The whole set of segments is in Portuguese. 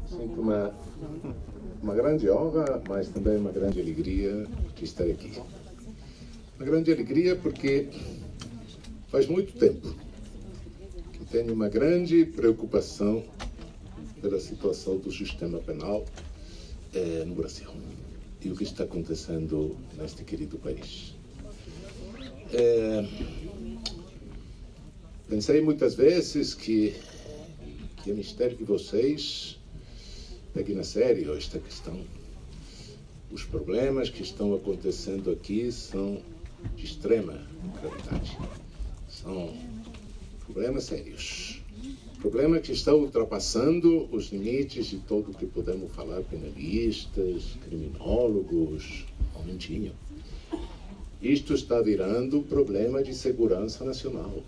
Sinto uma grande honra, mas também uma grande alegria de estar aqui. Uma grande alegria porque faz muito tempo que tenho uma grande preocupação pela situação do sistema penal no Brasil e o que está acontecendo neste querido país. Pensei muitas vezes que é mistério que vocês peguem a sério esta questão. Os problemas que estão acontecendo aqui são de extrema gravidade. São problemas sérios. Problemas que estão ultrapassando os limites de tudo o que podemos falar, penalistas, criminólogos, momentinho. Isto está virando problema de segurança nacional.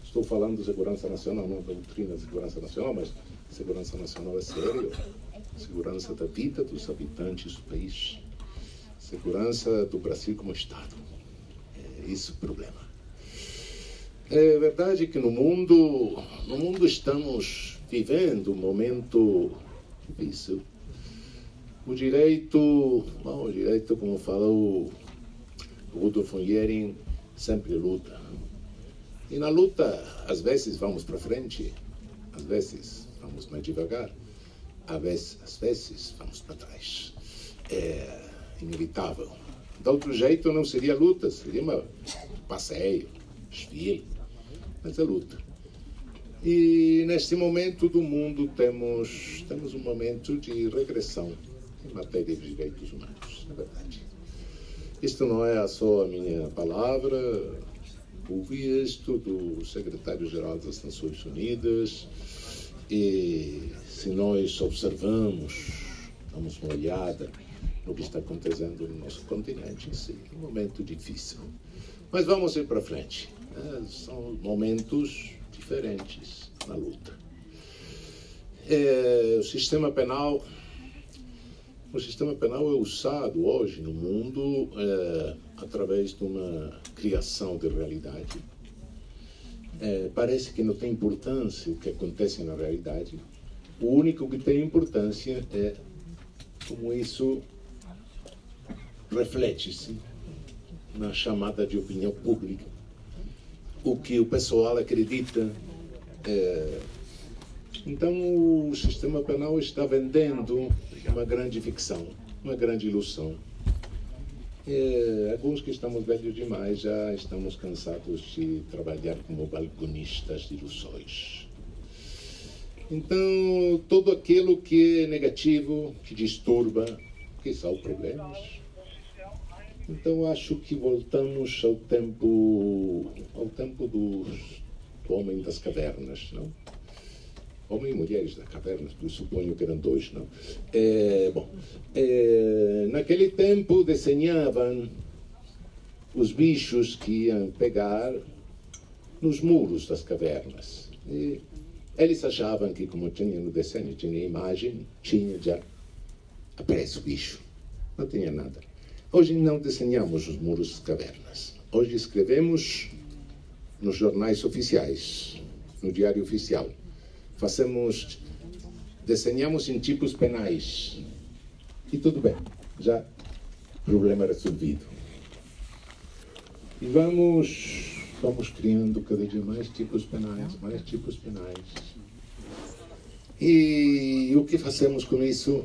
Estou falando de segurança nacional, não doutrina de segurança nacional, mas segurança nacional é sério. Segurança da vida dos habitantes do país. Segurança do Brasil como Estado. É esse o problema. É verdade que no mundo estamos vivendo um momento difícil. O direito, como falou o Rudolf von Jhering, sempre luta. E na luta, às vezes vamos para frente, às vezes vamos mais devagar, às vezes vamos para trás. É inevitável. De outro jeito não seria luta, seria um passeio, desfile, mas é luta. E neste momento do mundo temos um momento de regressão em matéria de direitos humanos, na verdade. Isto não é só a minha palavra. Ouvi isto do secretário-geral das Nações Unidas e se nós observamos, damos uma olhada no que está acontecendo no nosso continente, sim, é um momento difícil. Mas vamos ir para frente. São momentos diferentes na luta. O sistema penal é usado hoje no mundo através de uma criação de realidade. Parece que não tem importância o que acontece na realidade. O único que tem importância é como isso reflete-se na chamada de opinião pública. O que o pessoal acredita. Então o sistema penal está vendendo uma grande ficção, uma grande ilusão. Alguns que estamos velhos demais já estamos cansados de trabalhar como balconistas de ilusões. Então, tudo aquilo que é negativo, que disturba, que são problemas. Então, acho que voltamos ao tempo do homem das cavernas, não? Homem e mulheres das cavernas, eu suponho que eram dois, não? Naquele tempo desenhavam os bichos que iam pegar nos muros das cavernas. E eles achavam que, como tinha no desenho, tinha imagem, tinha já aparece o bicho. Não tinha nada. Hoje não desenhamos os muros das cavernas. Hoje escrevemos nos jornais oficiais, no diário oficial. Desenhamos em tipos penais. E tudo bem, já problema resolvido. E vamos criando cada dia mais tipos penais. E o que fazemos com isso?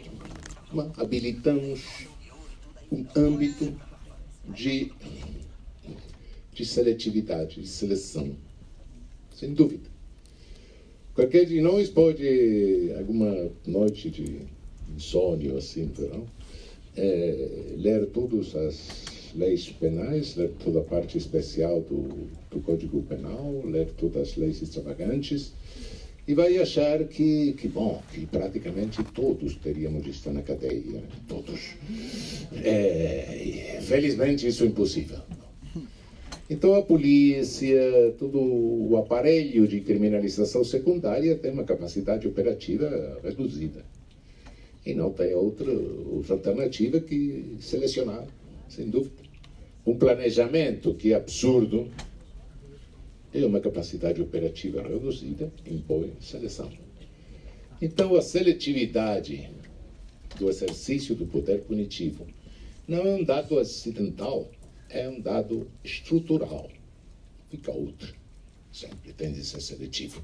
Habilitamos um âmbito de seletividade, de seleção. Sem dúvida. Qualquer de nós pode, alguma noite de insônia, assim, verão, ler todas as leis penais, ler toda a parte especial do Código Penal, ler todas as leis extravagantes, e vai achar que praticamente todos teríamos de estar na cadeia, todos. Felizmente isso é impossível. Então a polícia, todo o aparelho de criminalização secundária tem uma capacidade operativa reduzida. E não tem outra alternativa que selecionar, sem dúvida. Um planejamento que é absurdo e uma capacidade operativa reduzida impõe seleção. Então, a seletividade do exercício do poder punitivo não é um dado acidental, é um dado estrutural. Fica outro. Sempre tem de ser seletivo.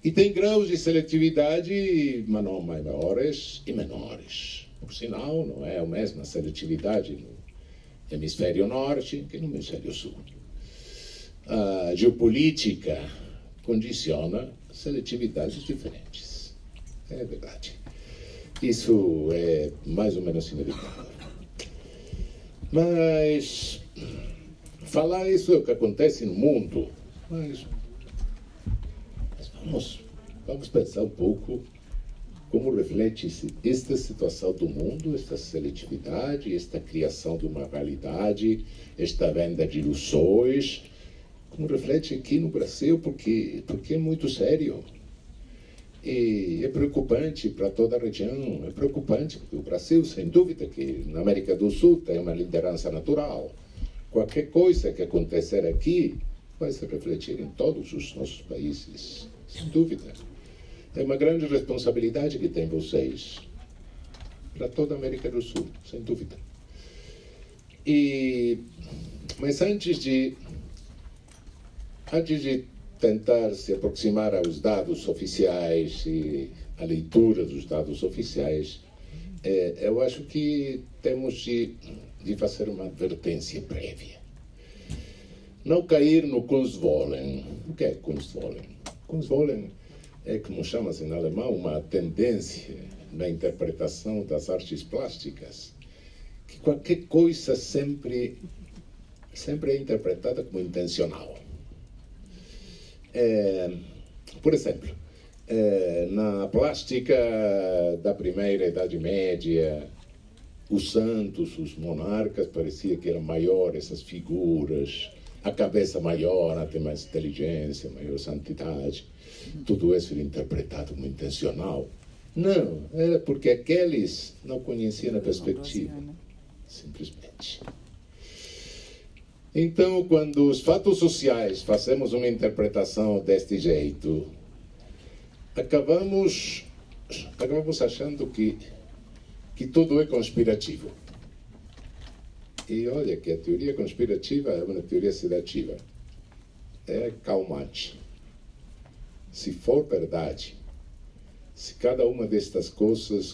E tem graus de seletividade maiores e menores. Por sinal, não é a mesma seletividade no hemisfério norte que no hemisfério sul. A geopolítica condiciona seletividades diferentes. É verdade. Isso é mais ou menos inevitável. Mas falar isso é o que acontece no mundo. Mas vamos pensar um pouco como reflete-se esta situação do mundo, esta seletividade, esta criação de uma realidade, esta venda de ilusões, como reflete aqui no Brasil, porque é muito sério. E é preocupante para toda a região, é preocupante porque o Brasil, sem dúvida, que na América do Sul tem uma liderança natural. Qualquer coisa que acontecer aqui vai se refletir em todos os nossos países, sem dúvida. É uma grande responsabilidade que tem vocês para toda a América do Sul, sem dúvida. Mas antes de tentar se aproximar aos dados oficiais e à leitura dos dados oficiais, eu acho que temos de fazer uma advertência prévia. Não cair no Kunstwollen. O que é Kunstwollen? Kunstwollen é, como chama-se em alemão, uma tendência na interpretação das artes plásticas, que qualquer coisa sempre é interpretada como intencional. Por exemplo, na plástica da primeira Idade Média, os santos, os monarcas, parecia que eram maiores essas figuras, a cabeça maior, tem mais inteligência, maior santidade. Tudo isso era interpretado como intencional. Não, era porque aqueles não conheciam a perspectiva, simplesmente. Então, quando os fatos sociais fazemos uma interpretação deste jeito, acabamos achando que tudo é conspirativo. E olha que a teoria conspirativa é uma teoria sedativa. É calmante. Se for verdade, se cada uma destas coisas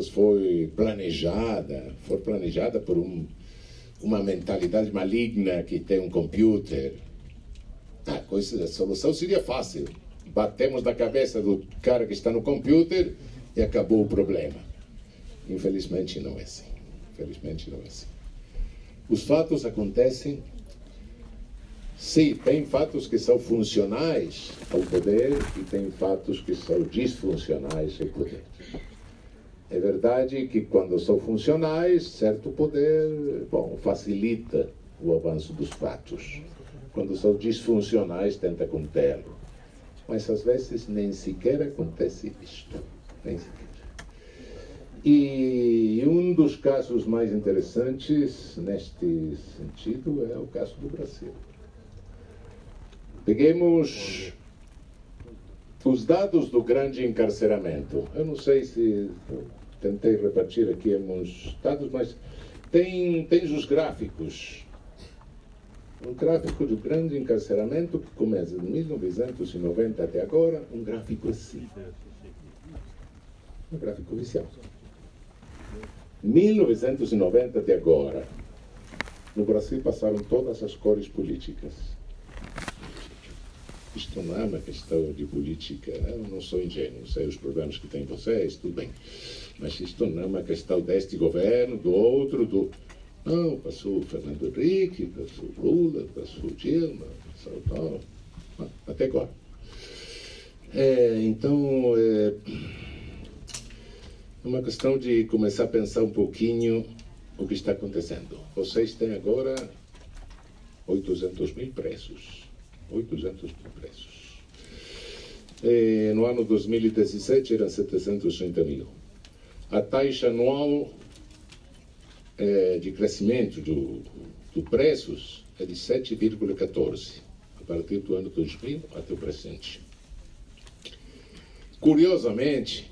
for planejada por uma mentalidade maligna que tem um computer, a solução seria fácil. Batemos na cabeça do cara que está no computer e acabou o problema. Infelizmente não é assim. Os fatos acontecem. Sim, tem fatos que são funcionais ao poder e tem fatos que são disfuncionais ao poder. É verdade que quando são funcionais, certo poder, facilita o avanço dos fatos. Quando são disfuncionais, tenta contê-lo. Mas às vezes nem sequer acontece isto. Nem sequer. E um dos casos mais interessantes neste sentido é o caso do Brasil. Peguemos os dados do grande encarceramento. Eu não sei se tentei repartir aqui alguns dados, mas tem os gráficos. Um gráfico do grande encarceramento que começa de 1990 até agora, um gráfico assim. Um gráfico viciado. 1990 até agora, no Brasil passaram todas as cores políticas. Isto não é uma questão de política, eu não sou ingênuo, sei os problemas que têm vocês, tudo bem. Mas isto não é uma questão deste governo, do outro, Não, passou o Fernando Henrique, passou o Lula, passou o Dilma, passou o tal, até agora. Então, é uma questão de começar a pensar um pouquinho o que está acontecendo. Vocês têm agora 800 mil presos. 800 mil presos. No ano 2017 eram 730 mil. A taxa anual de crescimento do preços é de 7,14 a partir do ano 2000 até o presente. Curiosamente,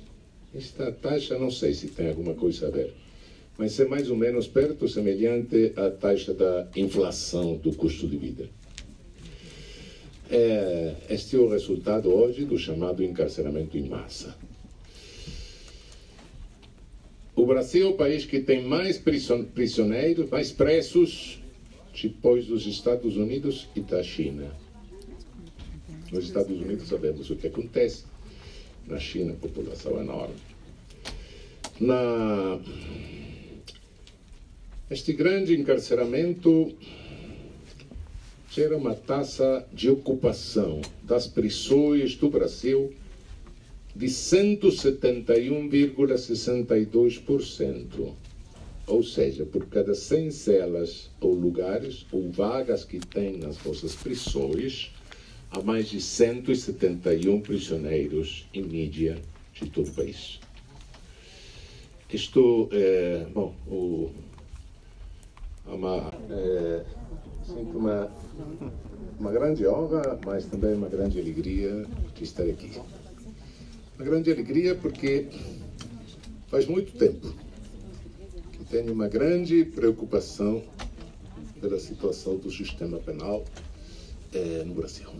esta taxa, não sei se tem alguma coisa a ver, mas é mais ou menos perto semelhante à taxa da inflação do custo de vida. Este é o resultado hoje do chamado encarceramento em massa. O Brasil é o país que tem mais prisioneiros, mais presos, depois dos Estados Unidos e da China. Nos Estados Unidos sabemos o que acontece. Na China, a população é enorme. Este grande encarceramento gera uma taxa de ocupação das prisões do Brasil de 171,62%. Ou seja, por cada 100 celas ou lugares ou vagas que tem nas vossas prisões, há mais de 171 prisioneiros em média de todo o país. Isto é, bom, sinto uma grande honra, mas também uma grande alegria de estar aqui. Uma grande alegria porque faz muito tempo que tenho uma grande preocupação pela situação do sistema penal no Brasil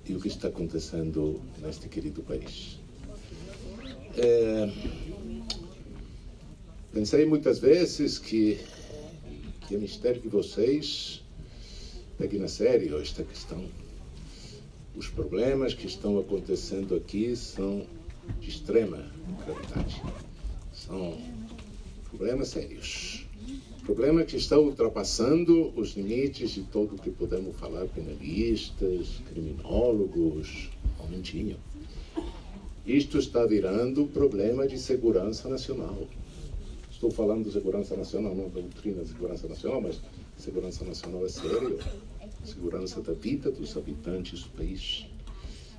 e o que está acontecendo neste querido país. Pensei muitas vezes que é mistério que vocês peguem na sério esta questão. Os problemas que estão acontecendo aqui são de extrema gravidade. São problemas sérios. Problemas que estão ultrapassando os limites de tudo o que podemos falar, penalistas, criminólogos, momentinho. Isto está virando problema de segurança nacional. Estou falando de segurança nacional, não da doutrina de segurança nacional, mas segurança nacional é sério. Segurança da vida dos habitantes do país.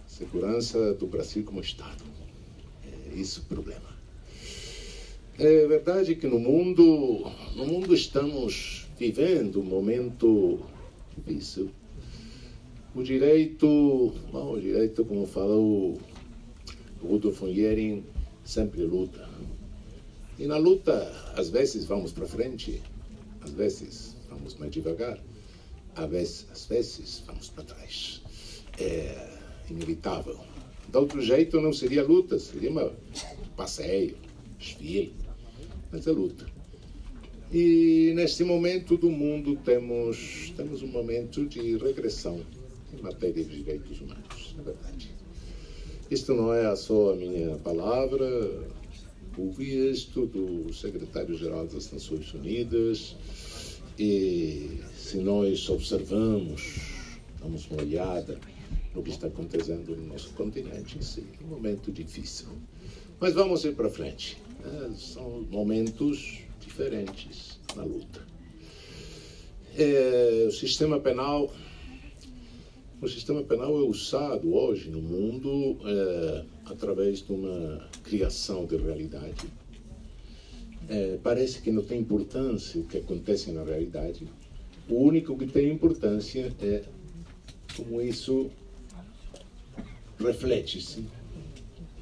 Segurança do Brasil como Estado. É esse o problema. É verdade que no mundo estamos vivendo um momento difícil. O direito, como falou o Rudolf von Jhering, sempre luta. E na luta, às vezes vamos para frente, às vezes vamos mais devagar, às vezes vamos para trás. É inevitável. De outro jeito não seria luta, seria um passeio, desfile, mas é luta. E neste momento do mundo temos um momento de regressão em matéria de direitos humanos, é verdade. Isto não é só a minha palavra. Ouvi isto do secretário-geral das Nações Unidas e se nós observamos, damos uma olhada no que está acontecendo no nosso continente, sim, um momento difícil. Mas vamos ir para frente. São momentos diferentes na luta. O sistema penal é usado hoje no mundo através de uma criação de realidade. Parece que não tem importância o que acontece na realidade. O único que tem importância é como isso reflete-se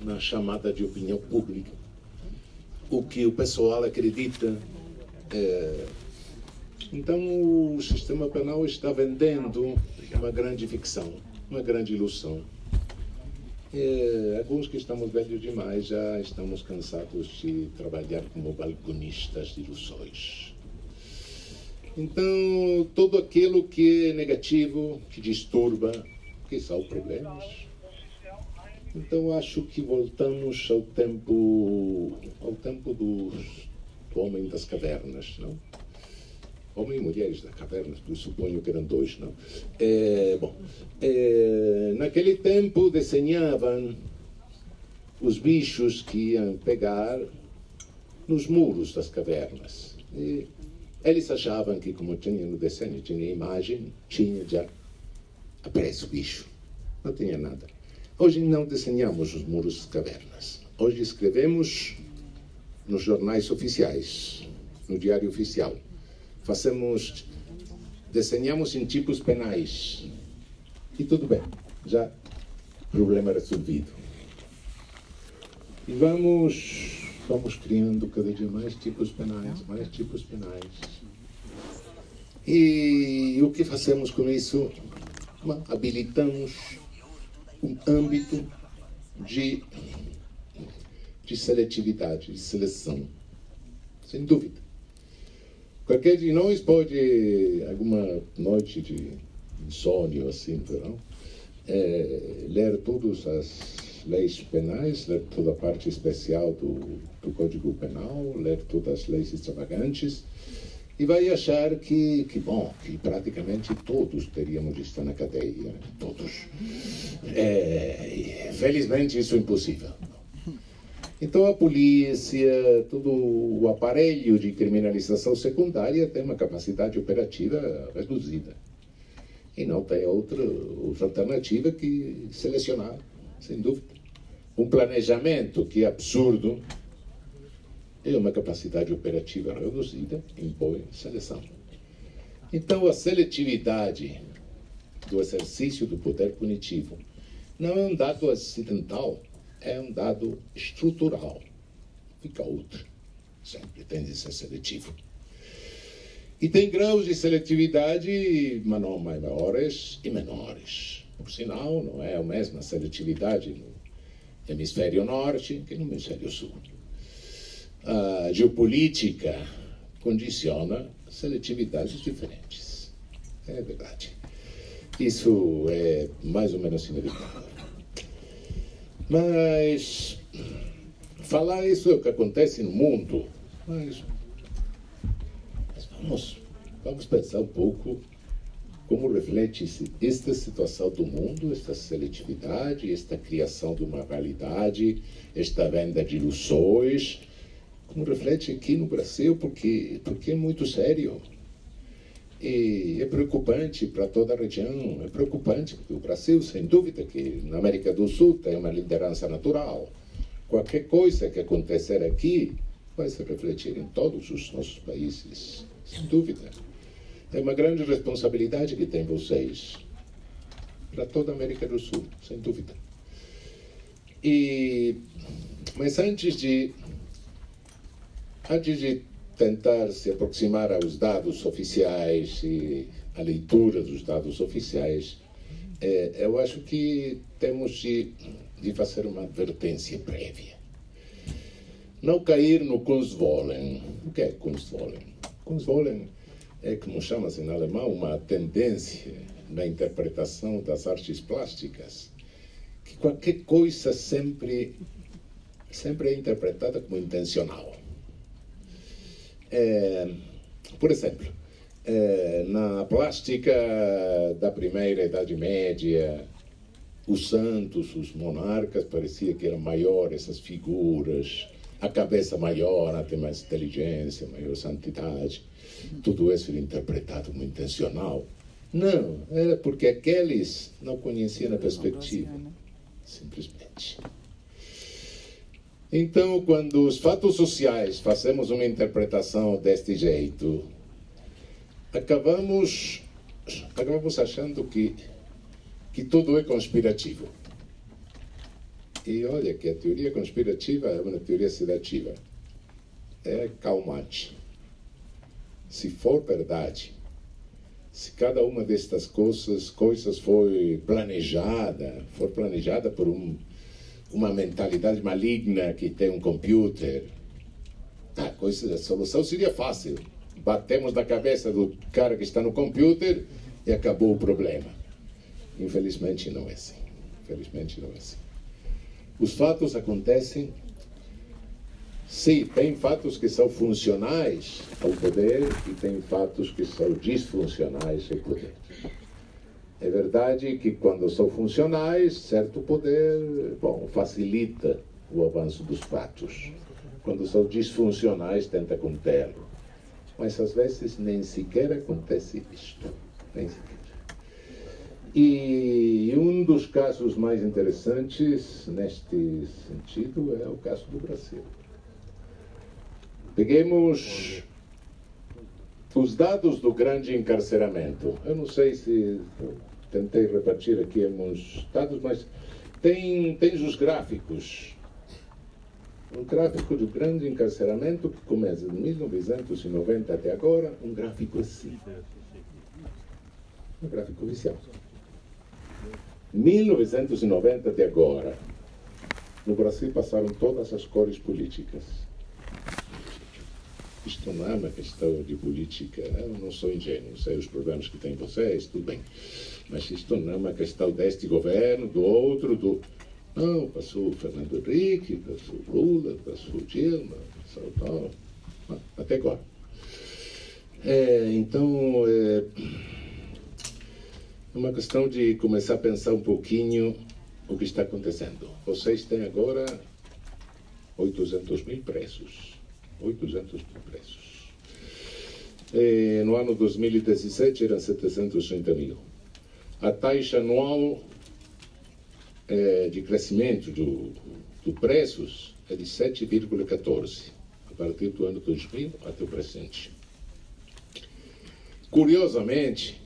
na chamada de opinião pública. O que o pessoal acredita. Então o sistema penal está vendendo uma grande ficção, uma grande ilusão. Alguns que estamos velhos demais já estamos cansados de trabalhar como balconistas de ilusões. Então, tudo aquilo que é negativo, que disturba, que são problemas. Então, acho que voltamos ao tempo do homem das cavernas, não? Homem e mulheres das cavernas, eu suponho que eram dois, não? Naquele tempo desenhavam os bichos que iam pegar nos muros das cavernas. E eles achavam que, como tinha no desenho, tinha imagem, tinha já aparece o bicho. Não tinha nada. Hoje não desenhamos os muros das cavernas. Hoje escrevemos nos jornais oficiais, no diário oficial. Desenhamos em tipos penais. E tudo bem, já problema resolvido. E vamos criando cada dia mais tipos penais, mais tipos penais. E o que fazemos com isso? Habilitamos um âmbito de seletividade, de seleção, sem dúvida. Qualquer de nós pode, alguma noite de insônia, assim, verão, ler todas as leis penais, ler toda a parte especial do Código Penal, ler todas as leis extravagantes, e vai achar que praticamente todos teríamos de estar na cadeia, todos. Felizmente isso é impossível. Então a polícia, todo o aparelho de criminalização secundária tem uma capacidade operativa reduzida. E não tem outra alternativa que selecionar, sem dúvida. Um planejamento que é absurdo é uma capacidade operativa reduzida, impõe seleção. Então a seletividade do exercício do poder punitivo não é um dado acidental, é um dado estrutural. Fica outro. Sempre tem de ser seletivo. E tem graus de seletividade maiores e menores. Por sinal, não é a mesma seletividade no hemisfério norte que no hemisfério sul. A geopolítica condiciona seletividades diferentes. É verdade. Isso é mais ou menos inevitável. Mas falar isso é o que acontece no mundo. Mas vamos pensar um pouco como reflete-se esta situação do mundo, esta seletividade, esta criação de uma realidade, esta venda de ilusões, como reflete aqui no Brasil, porque é muito sério. E é preocupante para toda a região, é preocupante, porque o Brasil, sem dúvida, que na América do Sul tem uma liderança natural. Qualquer coisa que acontecer aqui vai se refletir em todos os nossos países, sem dúvida. É uma grande responsabilidade que tem vocês para toda a América do Sul, sem dúvida. Mas antes de tentar se aproximar aos dados oficiais e à leitura dos dados oficiais, eu acho que temos de fazer uma advertência prévia. Não cair no Kunstwollen. O que é Kunstwollen? Kunstwollen é, como chama-se em alemão, uma tendência na interpretação das artes plásticas, que qualquer coisa sempre é interpretada como intencional. Por exemplo, na plástica da primeira Idade Média, os santos, os monarcas, parecia que eram maiores essas figuras, a cabeça maior, tem mais inteligência, maior santidade. Tudo isso era interpretado como intencional. Não, era porque aqueles não conheciam a perspectiva, simplesmente. Então, quando os fatos sociais fazemos uma interpretação deste jeito, acabamos achando que tudo é conspirativo. E olha que a teoria conspirativa é uma teoria sedativa. É calmante. Se for verdade, se cada uma destas coisas for planejada por uma mentalidade maligna que tem um computer, a solução seria fácil. Batemos na cabeça do cara que está no computer e acabou o problema. Infelizmente não é assim. Infelizmente não é assim. Os fatos acontecem. Sim, tem fatos que são funcionais ao poder e tem fatos que são disfuncionais ao poder. É verdade que quando são funcionais, certo poder, facilita o avanço dos fatos. Quando são disfuncionais, tenta contê-lo. Mas às vezes nem sequer acontece isto. Nem sequer. E um dos casos mais interessantes neste sentido é o caso do Brasil. Peguemos os dados do grande encarceramento. Eu não sei se tentei repartir aqui alguns dados, mas tem os gráficos. um gráfico de grande encarceramento que começa de 1990 até agora, um gráfico assim. Um gráfico viciado. 1990 até agora, no Brasil passaram todas as cores políticas. Isto não é uma questão de política, eu não sou ingênuo, sei os problemas que têm vocês, tudo bem. Mas isto não é uma questão deste governo, do outro, do... Não, passou o Fernando Henrique, passou o Lula, passou o Dilma, passou o tal, até agora. Então, é uma questão de começar a pensar um pouquinho o que está acontecendo. Vocês têm agora 800 mil presos. 800 mil presos. No ano 2017 eram 730 mil. A taxa anual de crescimento do preços é de 7,14 a partir do ano 2000 até o presente. Curiosamente,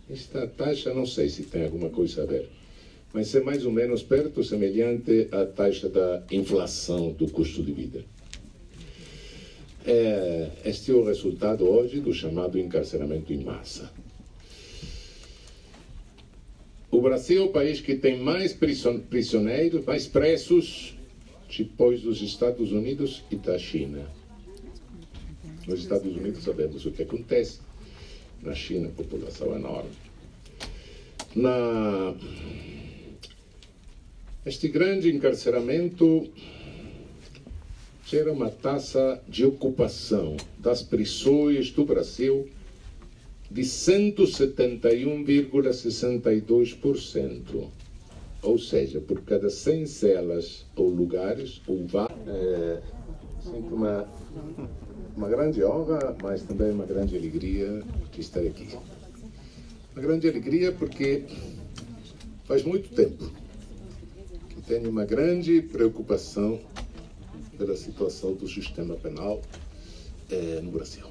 esta taxa não sei se tem alguma coisa a ver, mas é mais ou menos perto, semelhante à taxa da inflação do custo de vida. Este é o resultado hoje do chamado encarceramento em massa. O Brasil é o país que tem mais prisioneiros, mais presos, depois dos Estados Unidos e da China. Nos Estados Unidos sabemos o que acontece. Na China, a população é enorme. Este grande encarceramento gera uma taxa de ocupação das prisões do Brasil de 171,62%. Ou seja, por cada 100 celas ou lugares, sinto uma grande honra, mas também uma grande alegria de estar aqui. Uma grande alegria porque faz muito tempo que tenho uma grande preocupação pela situação do sistema penal no Brasil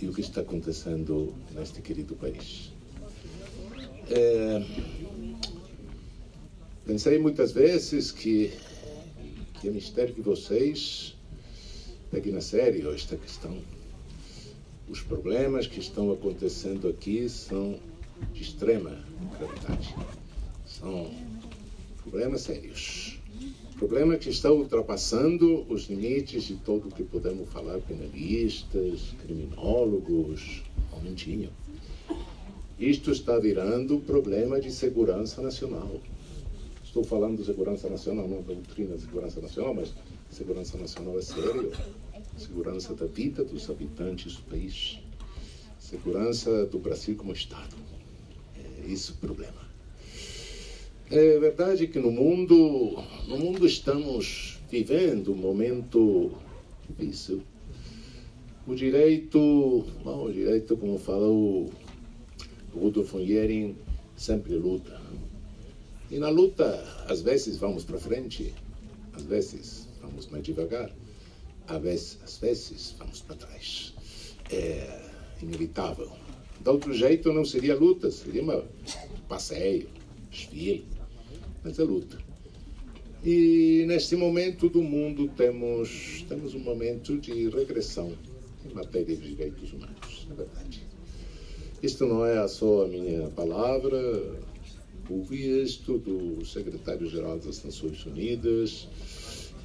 e o que está acontecendo neste querido país. Pensei muitas vezes que é mistério que vocês peguem na sério esta questão. Os problemas que estão acontecendo aqui são de extrema gravidade. São problemas sérios. Problema que está ultrapassando os limites de tudo o que podemos falar, penalistas, criminólogos, momentinho. Isto está virando problema de segurança nacional. Estou falando de segurança nacional, não da doutrina de segurança nacional, mas segurança nacional é sério. Segurança da vida dos habitantes do país. Segurança do Brasil como Estado. É esse o problema. É verdade que no mundo estamos vivendo um momento difícil. O direito, como falou o Rudolf von Jhering, sempre luta. E na luta, às vezes vamos para frente, às vezes vamos mais devagar, às vezes vamos para trás. É inevitável. De outro jeito não seria luta, seria um passeio, desfile. Mas é luta. E neste momento do mundo temos um momento de regressão em matéria de direitos humanos, é verdade. Isto não é só a minha palavra, ouvi isto do secretário-geral das Nações Unidas,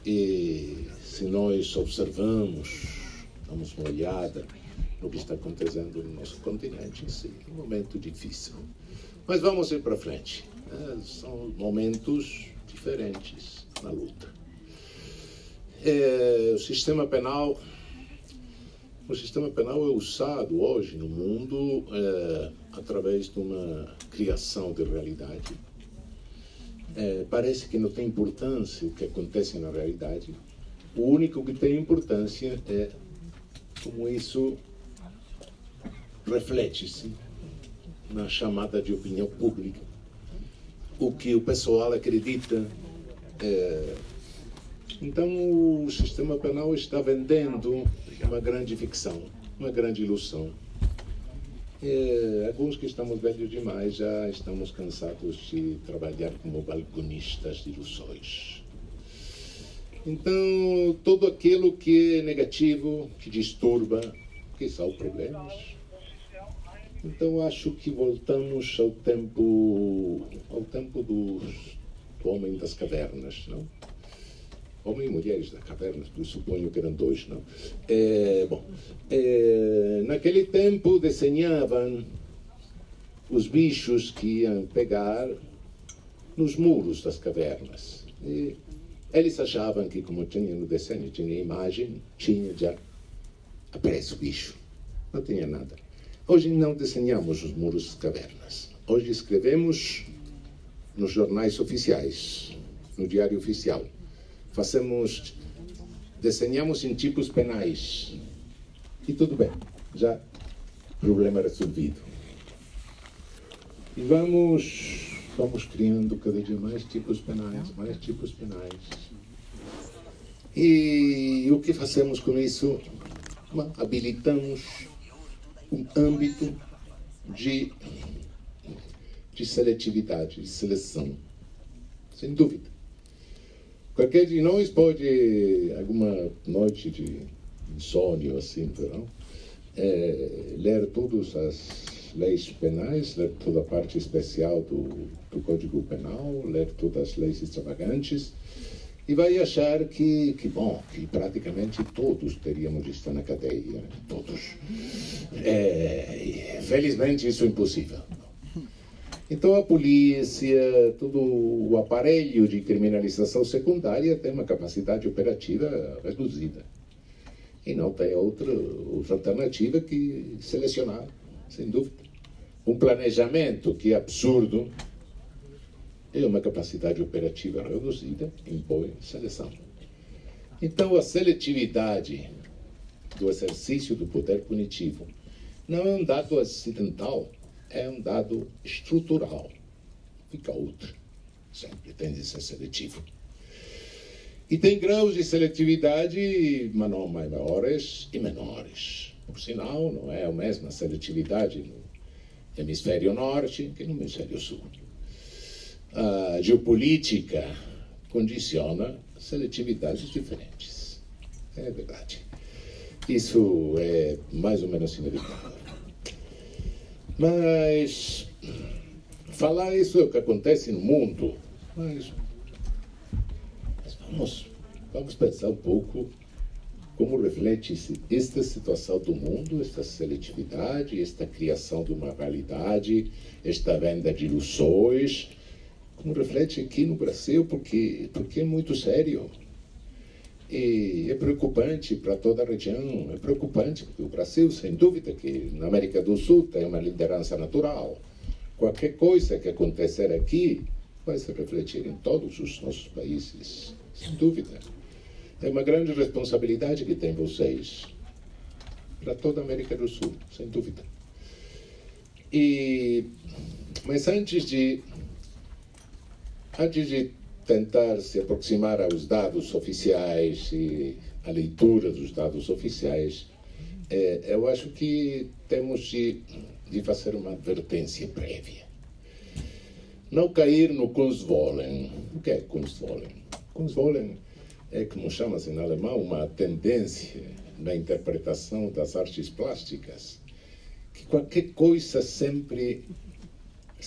e se nós observamos, damos uma olhada no que está acontecendo no nosso continente, sim, é um momento difícil. Mas vamos ir para frente. São momentos diferentes na luta. O sistema penal é usado hoje no mundo através de uma criação de realidade. Parece que não tem importância o que acontece na realidade. O único que tem importância é como isso reflete-se na chamada de opinião pública. O que o pessoal acredita. Então o sistema penal está vendendo uma grande ficção, uma grande ilusão. Alguns que estamos velhos demais já estamos cansados de trabalhar como balconistas de ilusões. Então, tudo aquilo que é negativo, que disturba, que são problemas. Então, acho que voltamos ao tempo do homem das cavernas, não? Homem e mulheres das cavernas, eu suponho que eram dois, não? Naquele tempo desenhavam os bichos que iam pegar nos muros das cavernas. E eles achavam que, como tinha no desenho, tinha imagem, tinha já aparece o bicho. Não tinha nada. Hoje não desenhamos os muros das cavernas. Hoje escrevemos nos jornais oficiais, no diário oficial. Desenhamos em tipos penais. E tudo bem, já problema resolvido. E vamos criando cada dia mais tipos penais. E o que fazemos com isso? Habilitamos um âmbito de seletividade, de seleção, sem dúvida. Qualquer de nós pode, alguma noite de insônio, assim, não? Ler todas as leis penais, ler toda a parte especial do Código Penal, ler todas as leis extravagantes, e vai achar que praticamente todos teríamos de estar na cadeia, todos. Felizmente isso é impossível. Então a polícia, todo o aparelho de criminalização secundária tem uma capacidade operativa reduzida. E não tem outra alternativa que selecionar, sem dúvida. Um planejamento que é absurdo é uma capacidade operativa reduzida, impõe seleção. Então a seletividade do exercício do poder punitivo não é um dado acidental, é um dado estrutural. Fica outro. Sempre tem de ser seletivo. E tem graus de seletividade maiores e menores. Por sinal, não é a mesma seletividade no hemisfério norte que no hemisfério sul. A geopolítica condiciona seletividades diferentes. É verdade. Isso é mais ou menos inevitável. Mas falar isso é o que acontece no mundo. Mas vamos pensar um pouco como reflete esta situação do mundo, esta seletividade, esta criação de uma realidade, esta venda de ilusões, como reflete aqui no Brasil, porque é muito sério. E é preocupante para toda a região, é preocupante porque o Brasil, sem dúvida, que na América do Sul tem uma liderança natural. Qualquer coisa que acontecer aqui vai se refletir em todos os nossos países, sem dúvida. É uma grande responsabilidade que tem vocês para toda a América do Sul, sem dúvida. Mas antes de tentar se aproximar aos dados oficiais e à leitura dos dados oficiais, eu acho que temos de fazer uma advertência prévia. Não cair no Kunstwollen. O que é Kunstwollen? Kunstwollen é, como chama-se em alemão, uma tendência na interpretação das artes plásticas, que qualquer coisa sempre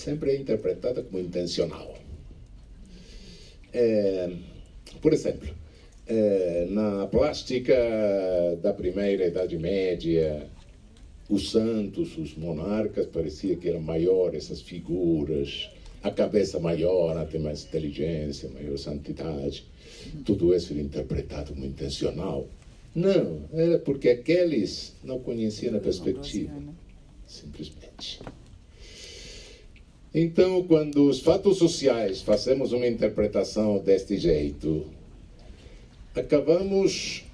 é interpretada como intencional. Por exemplo, na plástica da primeira Idade Média, os santos, os monarcas, parecia que eram maiores essas figuras, a cabeça maior, tem mais inteligência, maior santidade. Tudo isso era interpretado como intencional. Não, era porque aqueles não conheciam a perspectiva, simplesmente. Então, quando os fatos sociais fazemos uma interpretação deste jeito, acabamos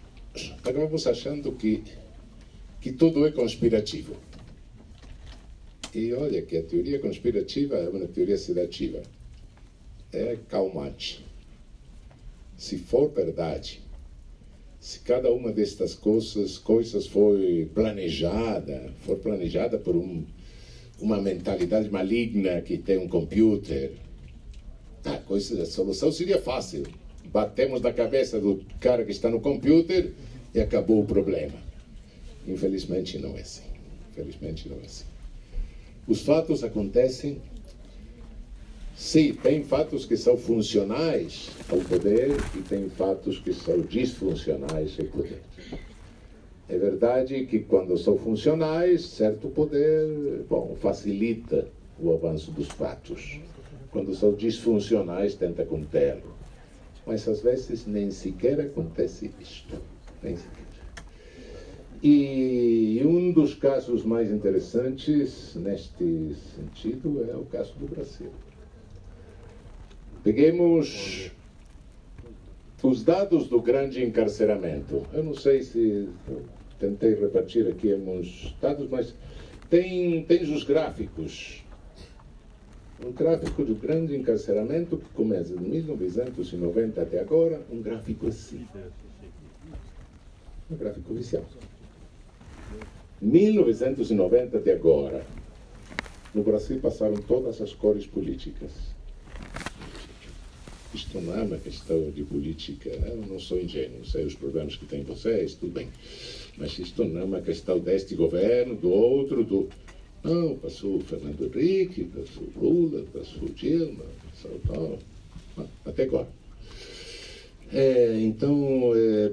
achando que tudo é conspirativo. E olha que a teoria conspirativa é uma teoria sedativa. É calmante. Se for verdade, se cada uma destas coisas for planejada por uma mentalidade maligna que tem um computer, a solução seria fácil. batemos na cabeça do cara que está no computer e acabou o problema. Infelizmente não é assim. Infelizmente não é assim. Os fatos acontecem. Sim, tem fatos que são funcionais ao poder e tem fatos que são disfuncionais ao poder. É verdade que quando são funcionais, certo poder, facilita o avanço dos fatos. Quando são disfuncionais, tenta contê-lo. Mas às vezes nem sequer acontece isto. Nem sequer. E um dos casos mais interessantes neste sentido é o caso do Brasil. Peguemos os dados do grande encarceramento. Eu não sei se tentei repartir aqui alguns dados, mas tens os gráficos. Um gráfico do grande encarceramento que começa de 1990 até agora, um gráfico assim. Um gráfico viciado. 1990 até agora, no Brasil passaram todas as cores políticas. Isto não é uma questão de política, eu não sou ingênuo, sei os problemas que têm vocês, tudo bem. Mas isto não é uma questão deste governo, do outro, do... Não, passou o Fernando Henrique, passou o Lula, passou o Dilma, passou tal, até agora. Então, é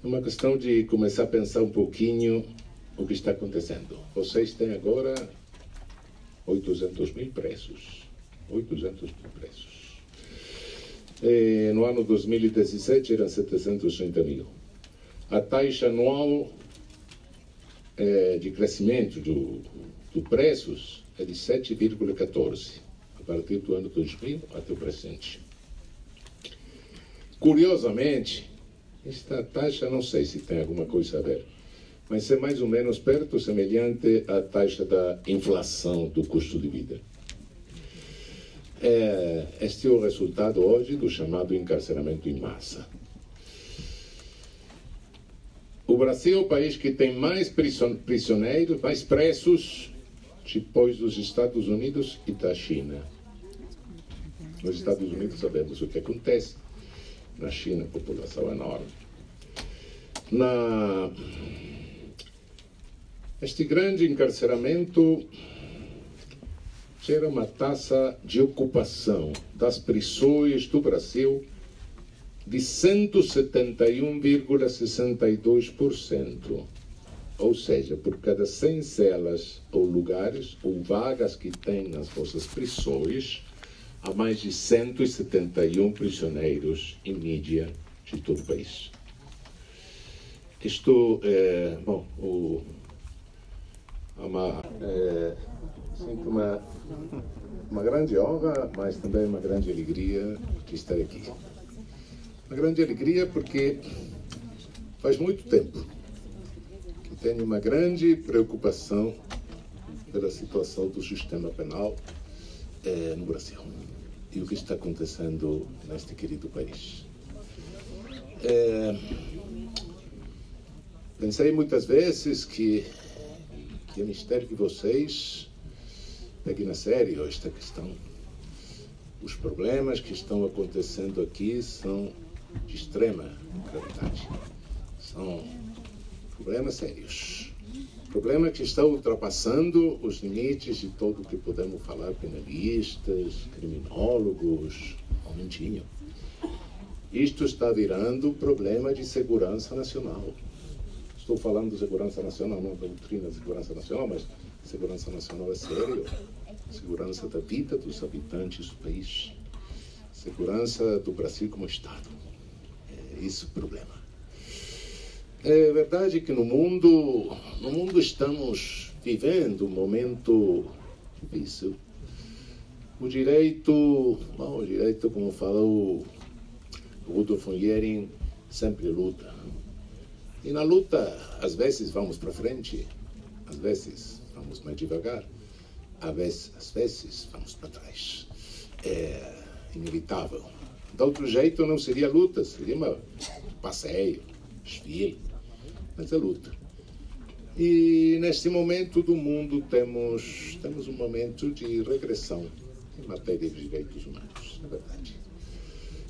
uma questão de começar a pensar um pouquinho o que está acontecendo. Vocês têm agora 800 mil presos. 800 mil presos. No ano 2017 eram 730 mil. A taxa anual de crescimento do preços é de 7,14 a partir do ano 2000 até o presente. Curiosamente, esta taxa, não sei se tem alguma coisa a ver, mas é mais ou menos perto, semelhante à taxa da inflação do custo de vida. Este é o resultado hoje do chamado encarceramento em massa. O Brasil é o país que tem mais prisioneiros, mais presos, depois dos Estados Unidos e da China. Nos Estados Unidos sabemos o que acontece. Na China, a população é enorme. Este grande encarceramento gera uma taxa de ocupação das prisões do Brasil de 171,62%. Ou seja, por cada 100 celas ou lugares ou vagas que tem nas vossas prisões, há mais de 171 prisioneiros em média de todo o país. Isto é, sinto uma grande honra, mas também uma grande alegria de estar aqui. Uma grande alegria porque faz muito tempo que tenho uma grande preocupação pela situação do sistema penal no Brasil e o que está acontecendo neste querido país. Pensei muitas vezes que é mistério que vocês peguem na sério esta questão. Os problemas que estão acontecendo aqui são de extrema gravidade. São problemas sérios. Problemas que estão ultrapassando os limites de tudo o que podemos falar, penalistas, criminólogos, momentinho. Isto está virando problema de segurança nacional. Estou falando de segurança nacional, não da doutrina de segurança nacional, mas segurança nacional é sério. Segurança da vida dos habitantes do país. Segurança do Brasil como Estado. É esse o problema. É verdade que no mundo estamos vivendo um momento difícil. O direito, como falou o Rudolf von Jhering, sempre luta. E na luta, às vezes vamos para frente, às vezes vamos mais devagar, às vezes vamos para trás. É inevitável. De outro jeito não seria luta, seria um passeio, desfile, mas é luta. E neste momento do mundo temos um momento de regressão em matéria de direitos humanos, é verdade.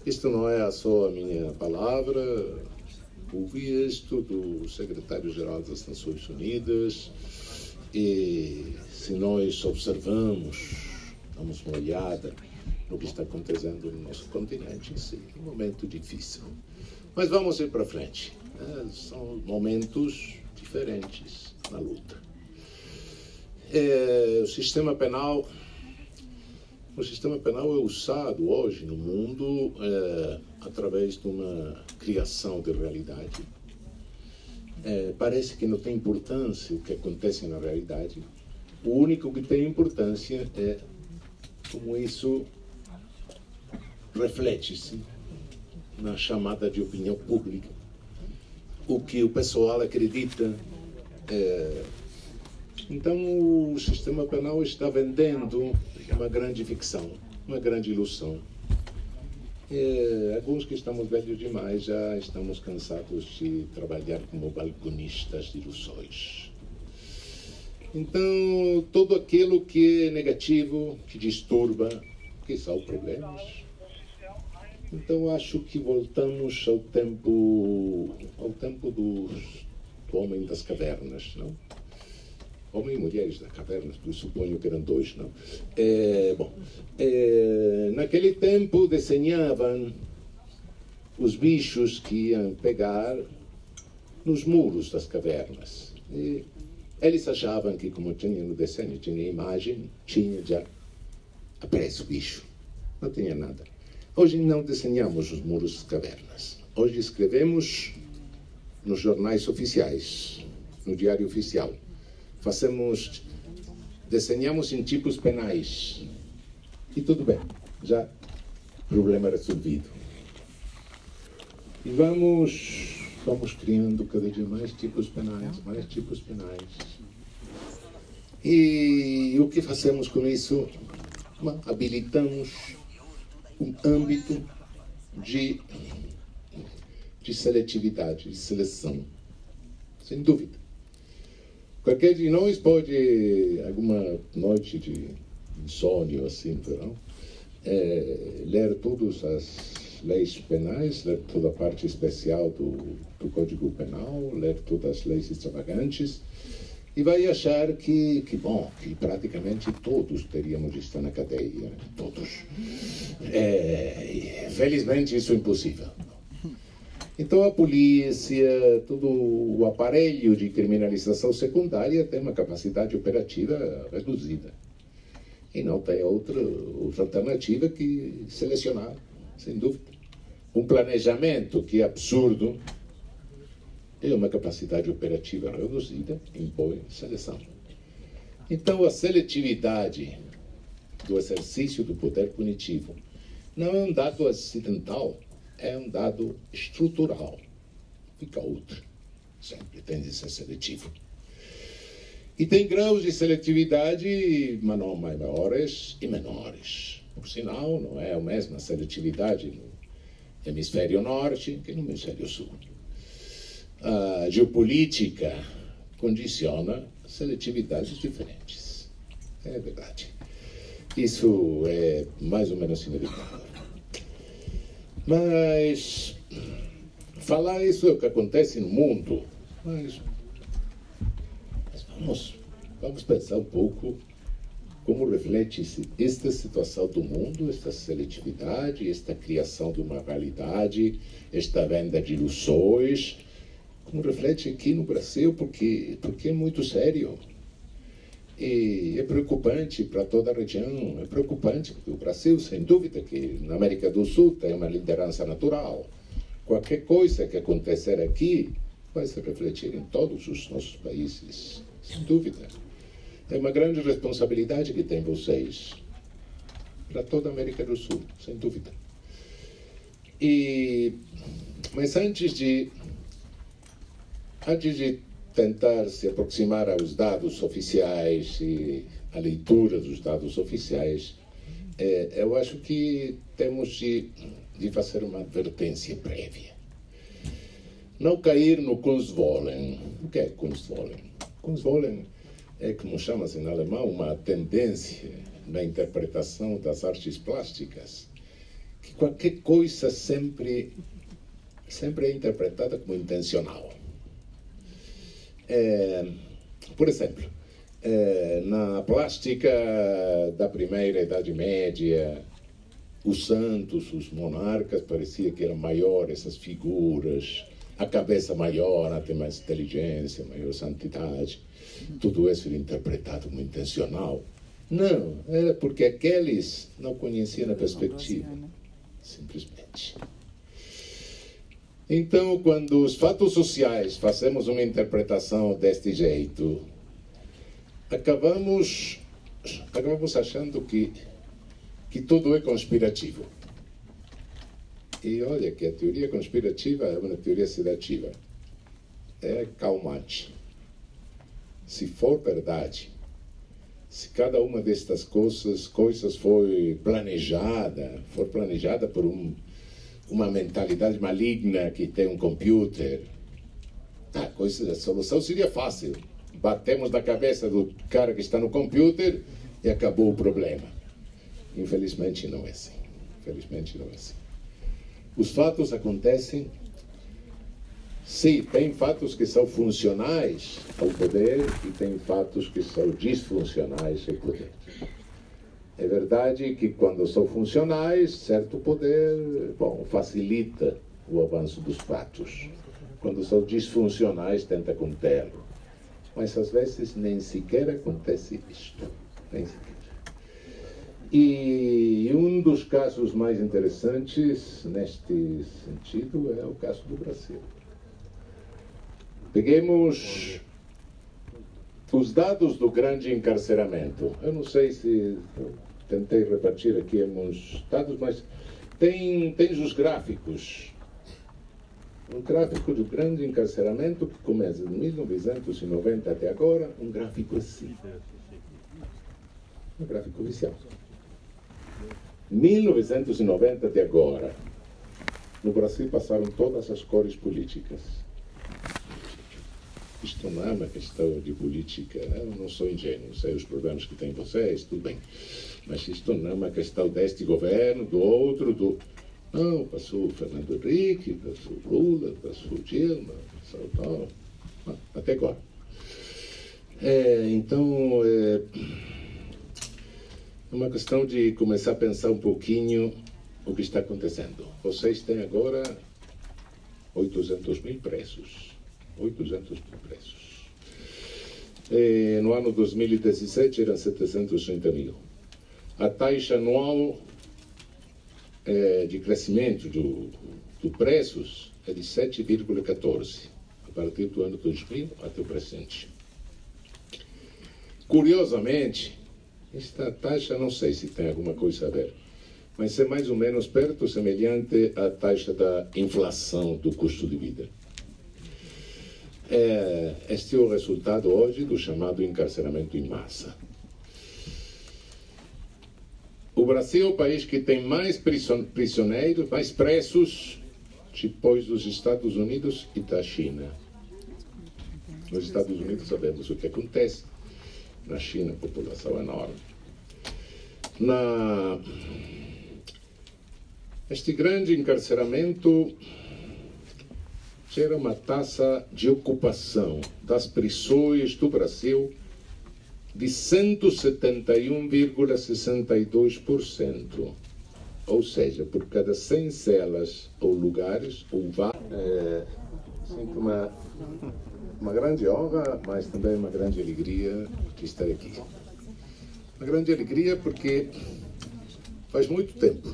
Isto não é só a minha palavra. Ouvi isto do secretário-geral das Nações Unidas, e se nós observamos, damos uma olhada no que está acontecendo no nosso continente, sim, um momento difícil. Mas vamos ir para frente. São momentos diferentes na luta. O sistema penal é usado hoje no mundo através de uma criação de realidade. Parece que não tem importância o que acontece na realidade. O único que tem importância é como isso reflete-se na chamada de opinião pública, o que o pessoal acredita. Então o sistema penal está vendendo uma grande ficção, uma grande ilusão. Alguns que estamos velhos demais já estamos cansados de trabalhar como balconistas de ilusões. Então, tudo aquilo que é negativo, que disturba, que são problemas. Então, acho que voltamos ao tempo do homem das cavernas, não? Homem e mulheres das cavernas, eu suponho que eram dois, não? Naquele tempo desenhavam os bichos que iam pegar nos muros das cavernas. E eles achavam que, como tinha no desenho, tinha imagem, tinha já aparece o bicho. Não tinha nada. Hoje não desenhamos os muros das cavernas. Hoje escrevemos nos jornais oficiais, no diário oficial. Desenhamos em tipos penais. E tudo bem, já problema resolvido. E vamos criando cada dia mais tipos penais. E o que fazemos com isso? Habilitamos um âmbito de seletividade, de seleção. Sem dúvida. Qualquer de nós pode, alguma noite de insônio, assim, não? Ler todas as leis penais, ler toda a parte especial do Código Penal, ler todas as leis extravagantes, e vai achar que praticamente todos teríamos de estar na cadeia, todos. Felizmente isso é impossível. Então a polícia, todo o aparelho de criminalização secundária tem uma capacidade operativa reduzida. E não tem outra alternativa que selecionar, sem dúvida. Um planejamento que é absurdo é uma capacidade operativa reduzida, impõe seleção. Então a seletividade do exercício do poder punitivo não é um dado acidental, é um dado estrutural. Fica outro. Sempre tem de ser seletivo. E tem graus de seletividade maiores e menores. Por sinal, não é a mesma seletividade no hemisfério norte que no hemisfério sul. A geopolítica condiciona seletividades diferentes. É verdade. Isso é mais ou menos inevitável. Mas falar isso é o que acontece no mundo. Mas vamos pensar um pouco como reflete-se esta situação do mundo, esta seletividade, esta criação de uma realidade, esta venda de ilusões, como reflete aqui no Brasil, porque é muito sério. E é preocupante para toda a região, é preocupante, porque o Brasil, sem dúvida, que na América do Sul tem uma liderança natural. Qualquer coisa que acontecer aqui vai se refletir em todos os nossos países, sem dúvida. É uma grande responsabilidade que tem vocês para toda a América do Sul, sem dúvida. Mas antes de tentar se aproximar aos dados oficiais e à leitura dos dados oficiais, eu acho que temos de fazer uma advertência prévia. Não cair no Kunstwollen. O que é Kunstwollen? Kunstwollen é, como chama-se em alemão, uma tendência na interpretação das artes plásticas que qualquer coisa sempre é interpretada como intencional. Por exemplo, na plástica da primeira Idade Média, os santos, os monarcas, parecia que eram maiores, essas figuras, a cabeça maior, tem mais inteligência, maior santidade. Tudo isso era interpretado como intencional. Não, era porque aqueles não conheciam a perspectiva, simplesmente. Então, quando os fatos sociais fazemos uma interpretação deste jeito, acabamos achando que tudo é conspirativo. E olha que a teoria conspirativa é uma teoria sedativa. É calmante. Se for verdade, se cada uma destas coisas for planejada por uma mentalidade maligna que tem um computer, a solução seria fácil. Batemos na cabeça do cara que está no computer e acabou o problema. Infelizmente não é assim. Infelizmente não é assim. Os fatos acontecem. Sim, tem fatos que são funcionais ao poder e tem fatos que são disfuncionais ao poder. É verdade que quando são funcionais, certo poder, facilita o avanço dos fatos. Quando são disfuncionais, tenta contê-lo. Mas às vezes nem sequer acontece isto. Nem sequer. E um dos casos mais interessantes neste sentido é o caso do Brasil. Peguemos os dados do grande encarceramento. Eu não sei se tentei repartir aqui uns dados, mas tem os gráficos. Um gráfico do grande encarceramento que começa de 1990 até agora, um gráfico assim. Um gráfico viciado. 1990 até agora, no Brasil passaram todas as cores políticas. Isto não é uma questão de política, eu não sou ingênuo, sei os problemas que têm vocês, tudo bem. Mas isto não é uma questão deste governo, do outro, Não, passou o Fernando Henrique, passou o Lula, passou o Dilma, passou tal. Até agora. Então, é uma questão de começar a pensar um pouquinho o que está acontecendo. Vocês têm agora 800 mil presos. 800 mil presos. No ano 2017 eram 730 mil. A taxa anual de crescimento do preços é de 7,14 a partir do ano 2000 até o presente. Curiosamente, esta taxa não sei se tem alguma coisa a ver, mas é mais ou menos perto, semelhante à taxa da inflação do custo de vida. Este é o resultado hoje do chamado encarceramento em massa. O Brasil é o país que tem mais prisioneiros, mais presos, depois dos Estados Unidos e da China. Nos Estados Unidos sabemos o que acontece. Na China, a população é enorme. Este grande encarceramento gera uma taxa de ocupação das prisões do Brasil de 171,62%. Ou seja, por cada 100 celas ou lugares, sinto uma grande honra, mas também uma grande alegria de estar aqui. Uma grande alegria porque faz muito tempo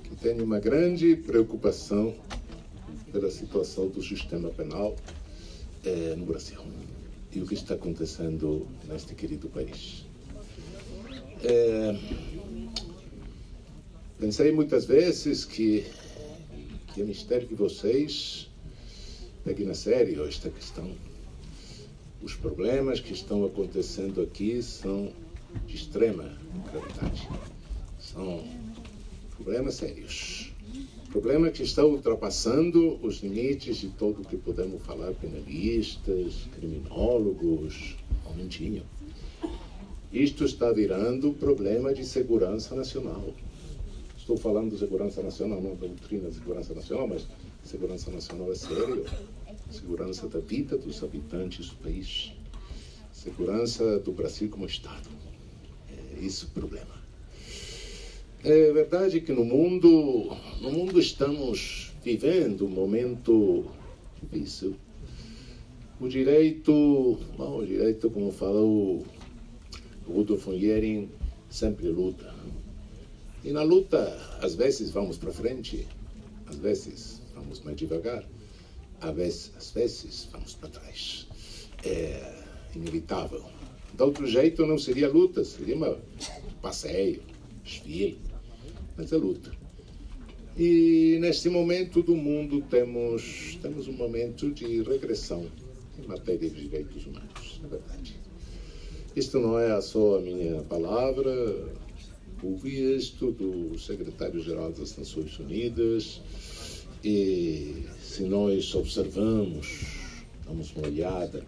que tenho uma grande preocupação pela situação do sistema penal no Brasil e o que está acontecendo neste querido país. Pensei muitas vezes que é mistério que vocês peguem na sério esta questão. Os problemas que estão acontecendo aqui são de extrema gravidade. São problemas sérios. Problemas que estão ultrapassando os limites de tudo o que podemos falar, penalistas, criminólogos, momentinho. Isto está virando problema de segurança nacional. Estou falando de segurança nacional, não da doutrina de segurança nacional, mas segurança nacional é sério. Segurança da vida dos habitantes do país. Segurança do Brasil como Estado. É esse o problema. É verdade que no mundo estamos vivendo um momento difícil. O direito, como falou Rudolf von Jhering, sempre luta. E na luta, às vezes vamos para frente, às vezes vamos mais devagar, às vezes vamos para trás. É inevitável. De outro jeito não seria luta, seria um passeio, desfile, mas é luta. E neste momento do mundo temos um momento de regressão em matéria de direitos humanos, é verdade. Isto não é só a minha palavra. Ouvi isto do secretário-geral das Nações Unidas e se nós observamos, damos uma olhada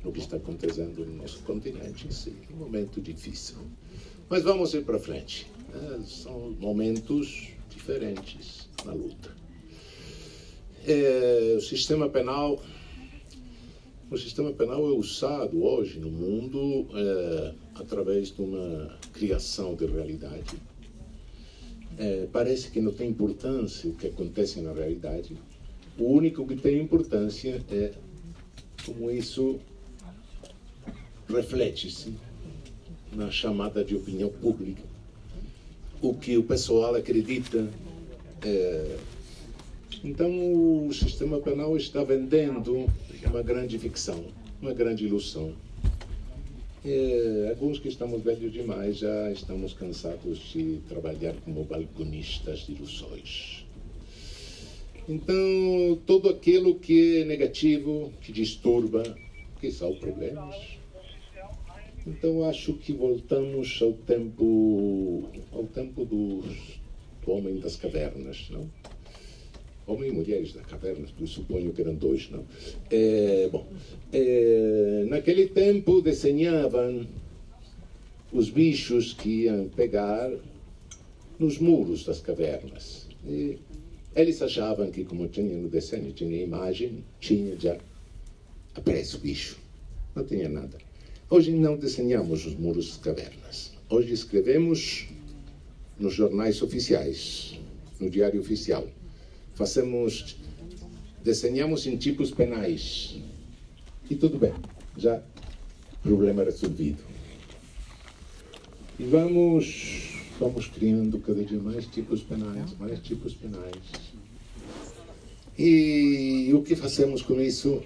no que está acontecendo no nosso continente, sim, é um momento difícil. Mas vamos ir para frente. São momentos diferentes na luta. O sistema penal é usado hoje no mundo através de uma criação de realidade. Parece que não tem importância o que acontece na realidade. O único que tem importância é como isso reflete-se na chamada de opinião pública. O que o pessoal acredita. Então o sistema penal está vendendo uma grande ficção, uma grande ilusão. Alguns que estamos velhos demais já estamos cansados de trabalhar como balconistas de ilusões. Então, tudo aquilo que é negativo, que disturba, que são problemas. Então, acho que voltamos ao tempo do homem das cavernas, não? Homem e mulheres das cavernas, eu suponho que eram dois, não? Naquele tempo desenhavam os bichos que iam pegar nos muros das cavernas. E eles achavam que, como tinha no desenho, tinha imagem, tinha já aparece o bicho. Não tinha nada. Hoje não desenhamos os muros das cavernas. Hoje escrevemos nos jornais oficiais, no diário oficial. Desenhamos em tipos penais. E tudo bem, já problema resolvido. E vamos criando cada dia mais tipos penais. E o que fazemos com isso?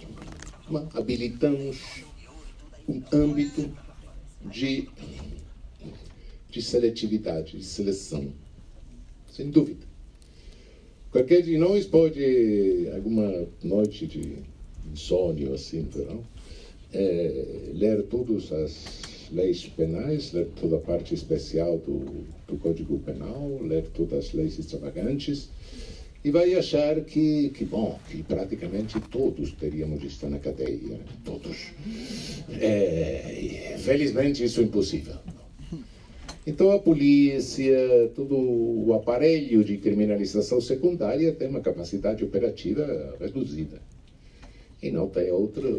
Habilitamos um âmbito de seletividade, de seleção. Sem dúvida. Qualquer de nós pode, alguma noite de insônio, assim, não? Ler todas as leis penais, ler toda a parte especial do Código Penal, ler todas as leis extravagantes, e vai achar que praticamente todos teríamos de estar na cadeia, todos. Felizmente isso é impossível. Então a polícia, todo o aparelho de criminalização secundária tem uma capacidade operativa reduzida. E não tem outra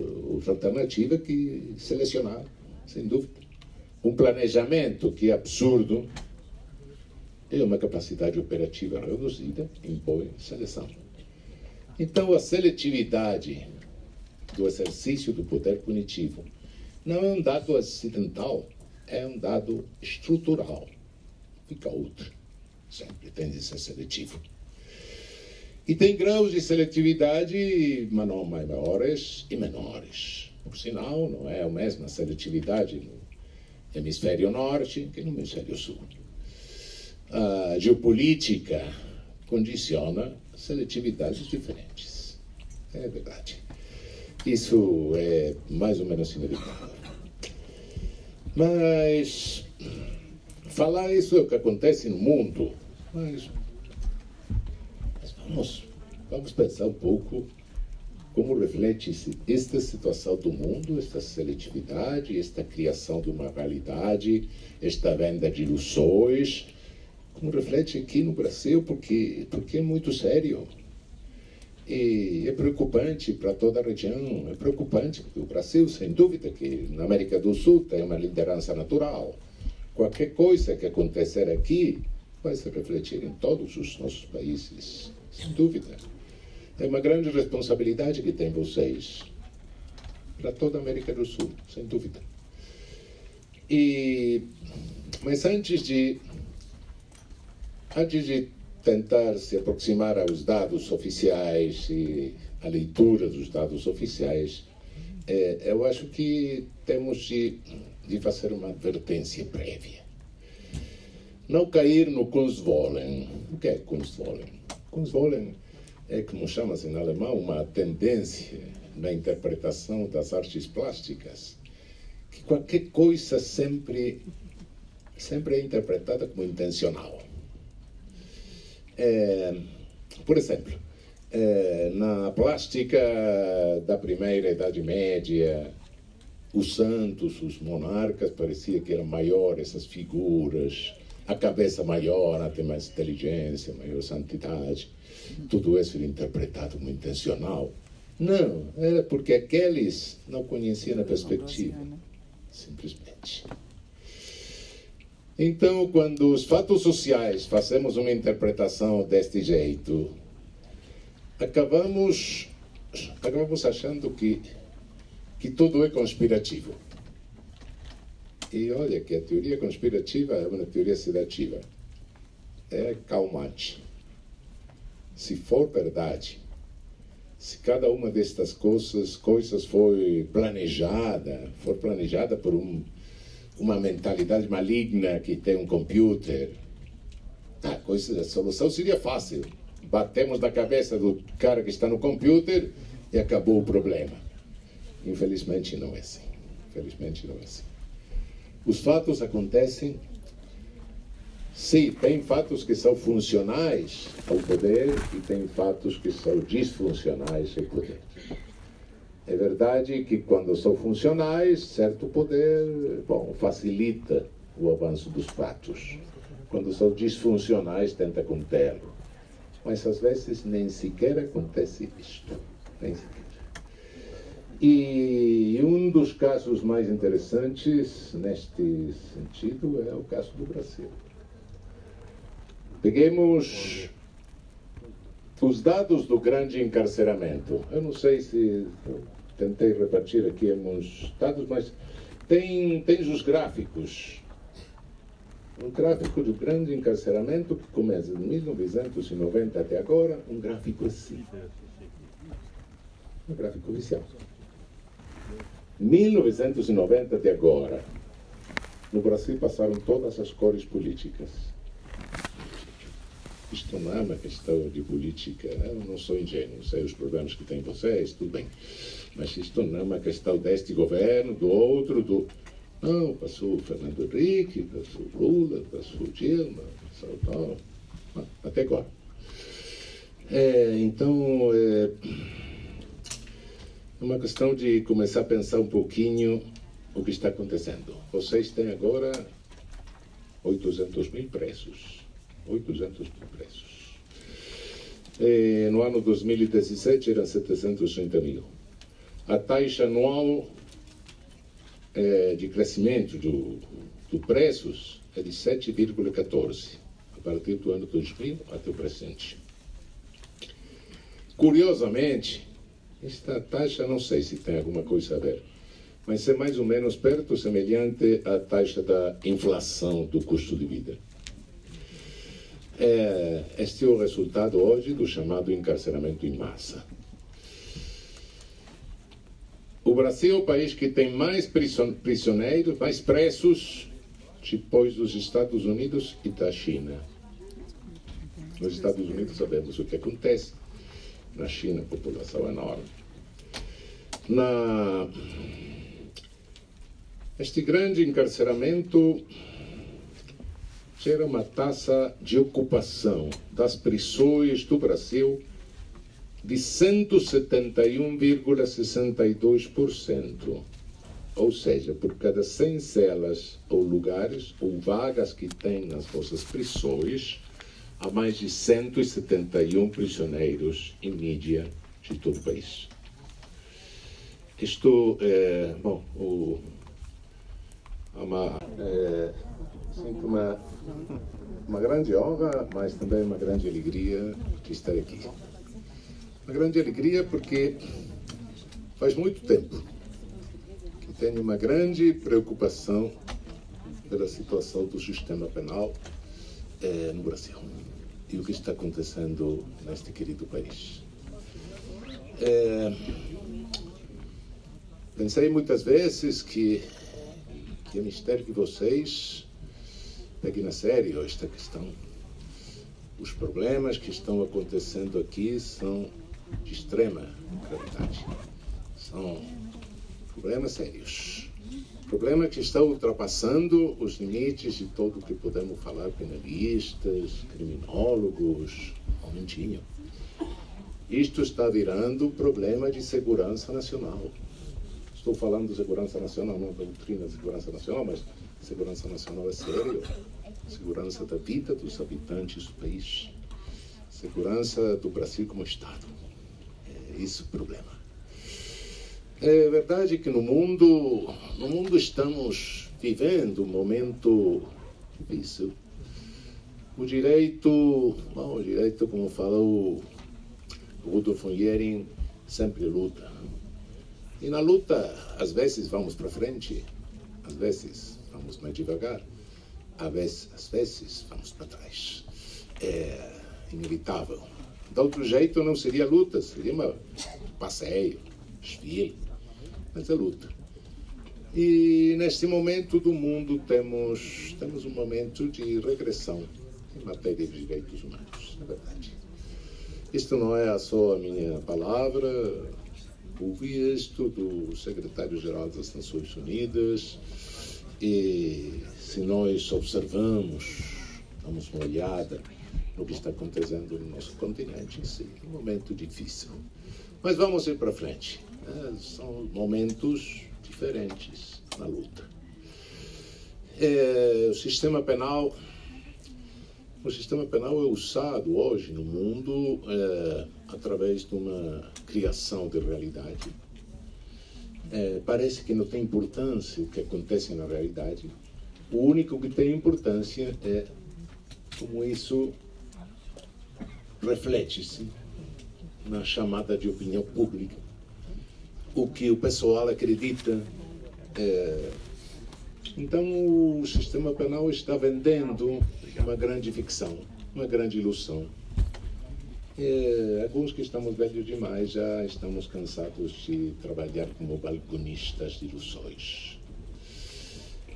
alternativa que selecionar, sem dúvida. Um planejamento que é absurdo e uma capacidade operativa reduzida impõe seleção. Então a seletividade do exercício do poder punitivo não é um dado acidental, é um dado estrutural. Fica outro. Sempre tem de ser seletivo. E tem graus de seletividade maiores e menores. Por sinal, não é a mesma seletividade no hemisfério norte que no hemisfério sul. A geopolítica condiciona seletividades diferentes. É verdade. Isso é mais ou menos inevitável. Mas falar isso é o que acontece no mundo, mas vamos pensar um pouco como reflete-se esta situação do mundo, esta seletividade, esta criação de uma realidade, esta venda de ilusões como reflete aqui no Brasil, porque é muito sério. E é preocupante para toda a região, é preocupante, porque o Brasil, sem dúvida, que na América do Sul tem uma liderança natural. Qualquer coisa que acontecer aqui vai se refletir em todos os nossos países, sem dúvida. É uma grande responsabilidade que tem vocês, para toda a América do Sul, sem dúvida. Mas antes de tentar se aproximar aos dados oficiais e à leitura dos dados oficiais, eu acho que temos de fazer uma advertência prévia. Não cair no Kunstwollen. O que é Kunstwollen? Kunstwollen é, como chama-se em alemão, uma tendência na interpretação das artes plásticas, que qualquer coisa sempre é interpretada como intencional. Por exemplo, na plástica da primeira Idade Média, os santos, os monarcas, parecia que eram maiores as figuras, a cabeça maior, tem mais inteligência, maior santidade. Tudo isso era interpretado como intencional. Não, era porque aqueles não conheciam a perspectiva, simplesmente. Então, quando os fatos sociais fazemos uma interpretação deste jeito, acabamos achando que tudo é conspirativo. E olha que a teoria conspirativa é uma teoria sedativa. É calmante. Se for verdade, se cada uma destas coisas for planejada por uma mentalidade maligna que tem um computer, a solução seria fácil. Batemos na cabeça do cara que está no computer e acabou o problema. Infelizmente não é assim. Infelizmente não é assim. Os fatos acontecem. Sim, tem fatos que são funcionais ao poder e tem fatos que são disfuncionais ao poder. É verdade que quando são funcionais, certo poder, facilita o avanço dos fatos. Quando são disfuncionais, tenta contê-lo. Mas às vezes nem sequer acontece isto. Nem sequer. E um dos casos mais interessantes neste sentido é o caso do Brasil. Peguemos os dados do grande encarceramento. Eu não sei se tentei repartir aqui uns dados, mas tem os gráficos. Um gráfico do grande encarceramento que começa de 1990 até agora, um gráfico assim. Um gráfico oficial. 1990 até agora, no Brasil passaram todas as cores políticas. Isto não é uma questão de política, eu não sou ingênuo, sei os problemas que têm vocês, tudo bem. Mas isto não é uma questão deste governo, do outro, Não, passou o Fernando Henrique, passou o Lula, passou o Dilma, passou tal. Até agora. Então, é uma questão de começar a pensar um pouquinho o que está acontecendo. Vocês têm agora 800 mil presos. 800 mil presos. No ano 2017 eram 730 mil. A taxa anual de crescimento do preços é de 7,14 a partir do ano 2000 até o presente. Curiosamente, esta taxa não sei se tem alguma coisa a ver, mas é mais ou menos perto, semelhante à taxa da inflação do custo de vida. Este é o resultado hoje do chamado encarceramento em massa. O Brasil é o país que tem mais prisioneiros, mais presos, depois dos Estados Unidos e da China. Nos Estados Unidos sabemos o que acontece. Na China, a população é enorme. Este grande encarceramento gera uma taxa de ocupação das prisões do Brasil de 171,62%. Ou seja, por cada 100 celas ou lugares ou vagas que tem nas vossas prisões, há mais de 171 prisioneiros em mídia de todo o país. Isto é, bom, sinto uma grande honra, mas também uma grande alegria de estar aqui. Uma grande alegria porque faz muito tempo que tenho uma grande preocupação pela situação do sistema penal no Brasil e o que está acontecendo neste querido país. Pensei muitas vezes que é mistério que vocês peguem na sério esta questão. Os problemas que estão acontecendo aqui são de extrema gravidade. São problemas sérios. Problemas que estão ultrapassando os limites de tudo o que podemos falar, penalistas, criminólogos, momentinho. Isto está virando problema de segurança nacional. Estou falando de segurança nacional, não da doutrina de segurança nacional, mas segurança nacional é sério. Segurança da vida dos habitantes do país. Segurança do Brasil como Estado. É esse o problema. É verdade que no mundo estamos vivendo um momento difícil. O direito, como falou o Rudolf von Jhering, sempre luta. E na luta, às vezes vamos para frente, às vezes vamos mais devagar, às vezes vamos para trás. É inevitável. De outro jeito não seria luta, seria um passeio, desfile, mas é luta. E neste momento do mundo temos um momento de regressão em matéria de direitos humanos, é verdade. Isto não é só a minha palavra. Ouvi isto do secretário-geral das Nações Unidas e se nós observamos, damos uma olhada no que está acontecendo no nosso continente, sim, é um momento difícil. Mas vamos ir para frente. São momentos diferentes na luta. O sistema penal é usado hoje no mundo através de uma criação de realidade. Parece que não tem importância o que acontece na realidade. O único que tem importância é como isso reflete-se na chamada de opinião pública, o que o pessoal acredita. Então o sistema penal está vendendo uma grande ficção, uma grande ilusão. Alguns que estamos velhos demais já estamos cansados de trabalhar como balconistas de ilusões.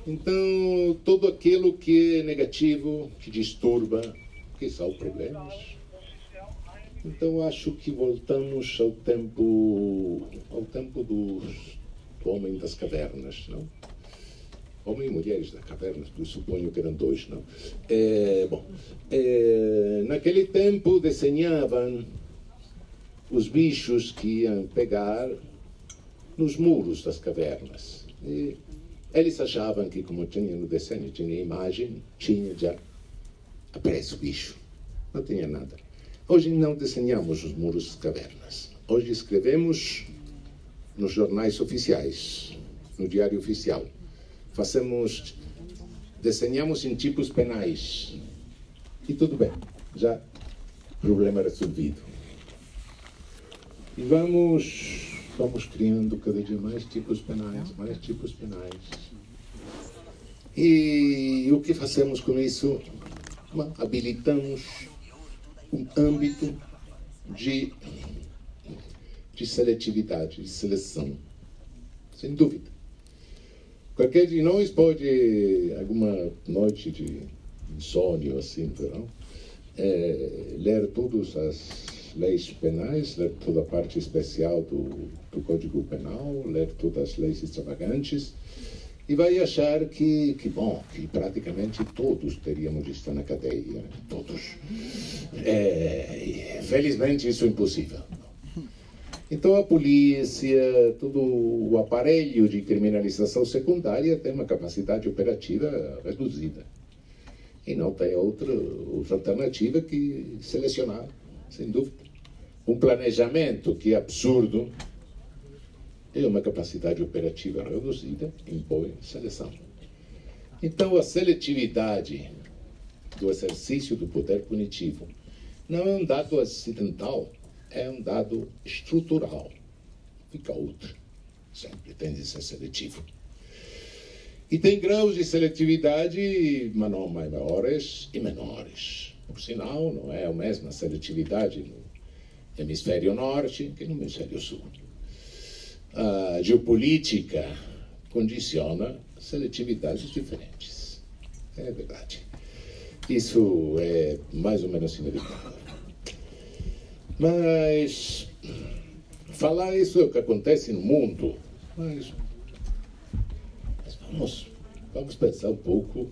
Então tudo aquilo que é negativo, que disturba, que são problemas. Então acho que voltamos ao tempo do homem das cavernas, não? Homem e mulheres das cavernas, eu suponho que eram dois, não? Naquele tempo desenhavam os bichos que iam pegar nos muros das cavernas. E eles achavam que, como tinha no desenho, tinha imagem, tinha já aparece o bicho. Não tinha nada. Hoje não desenhamos os muros das cavernas. Hoje escrevemos nos jornais oficiais, no diário oficial. Desenhamos em tipos penais. E tudo bem, já problema resolvido. E vamos criando cada dia mais tipos penais. E o que fazemos com isso? Habilitamos um âmbito de seletividade, de seleção, sem dúvida. Qualquer de nós pode, alguma noite de insônia, assim, não? Ler todas as leis penais, ler toda a parte especial do Código Penal, ler todas as leis extravagantes, e vai achar que praticamente todos teríamos de estar na cadeia, todos. Felizmente isso é impossível. Então a polícia, todo o aparelho de criminalização secundária tem uma capacidade operativa reduzida. E não tem outra alternativa que selecionar, sem dúvida. Um planejamento que é absurdo e uma capacidade operativa reduzida impõe seleção. Então a seletividade do exercício do poder punitivo não é um dado acidental, é um dado estrutural. Fica outro. Sempre tem de ser seletivo. E tem graus de seletividade maiores e menores. Por sinal, não é a mesma seletividade no hemisfério norte que no hemisfério sul. A geopolítica condiciona seletividades diferentes. É verdade. Isso é mais ou menos inevitável. Mas falar isso é o que acontece no mundo. Mas vamos pensar um pouco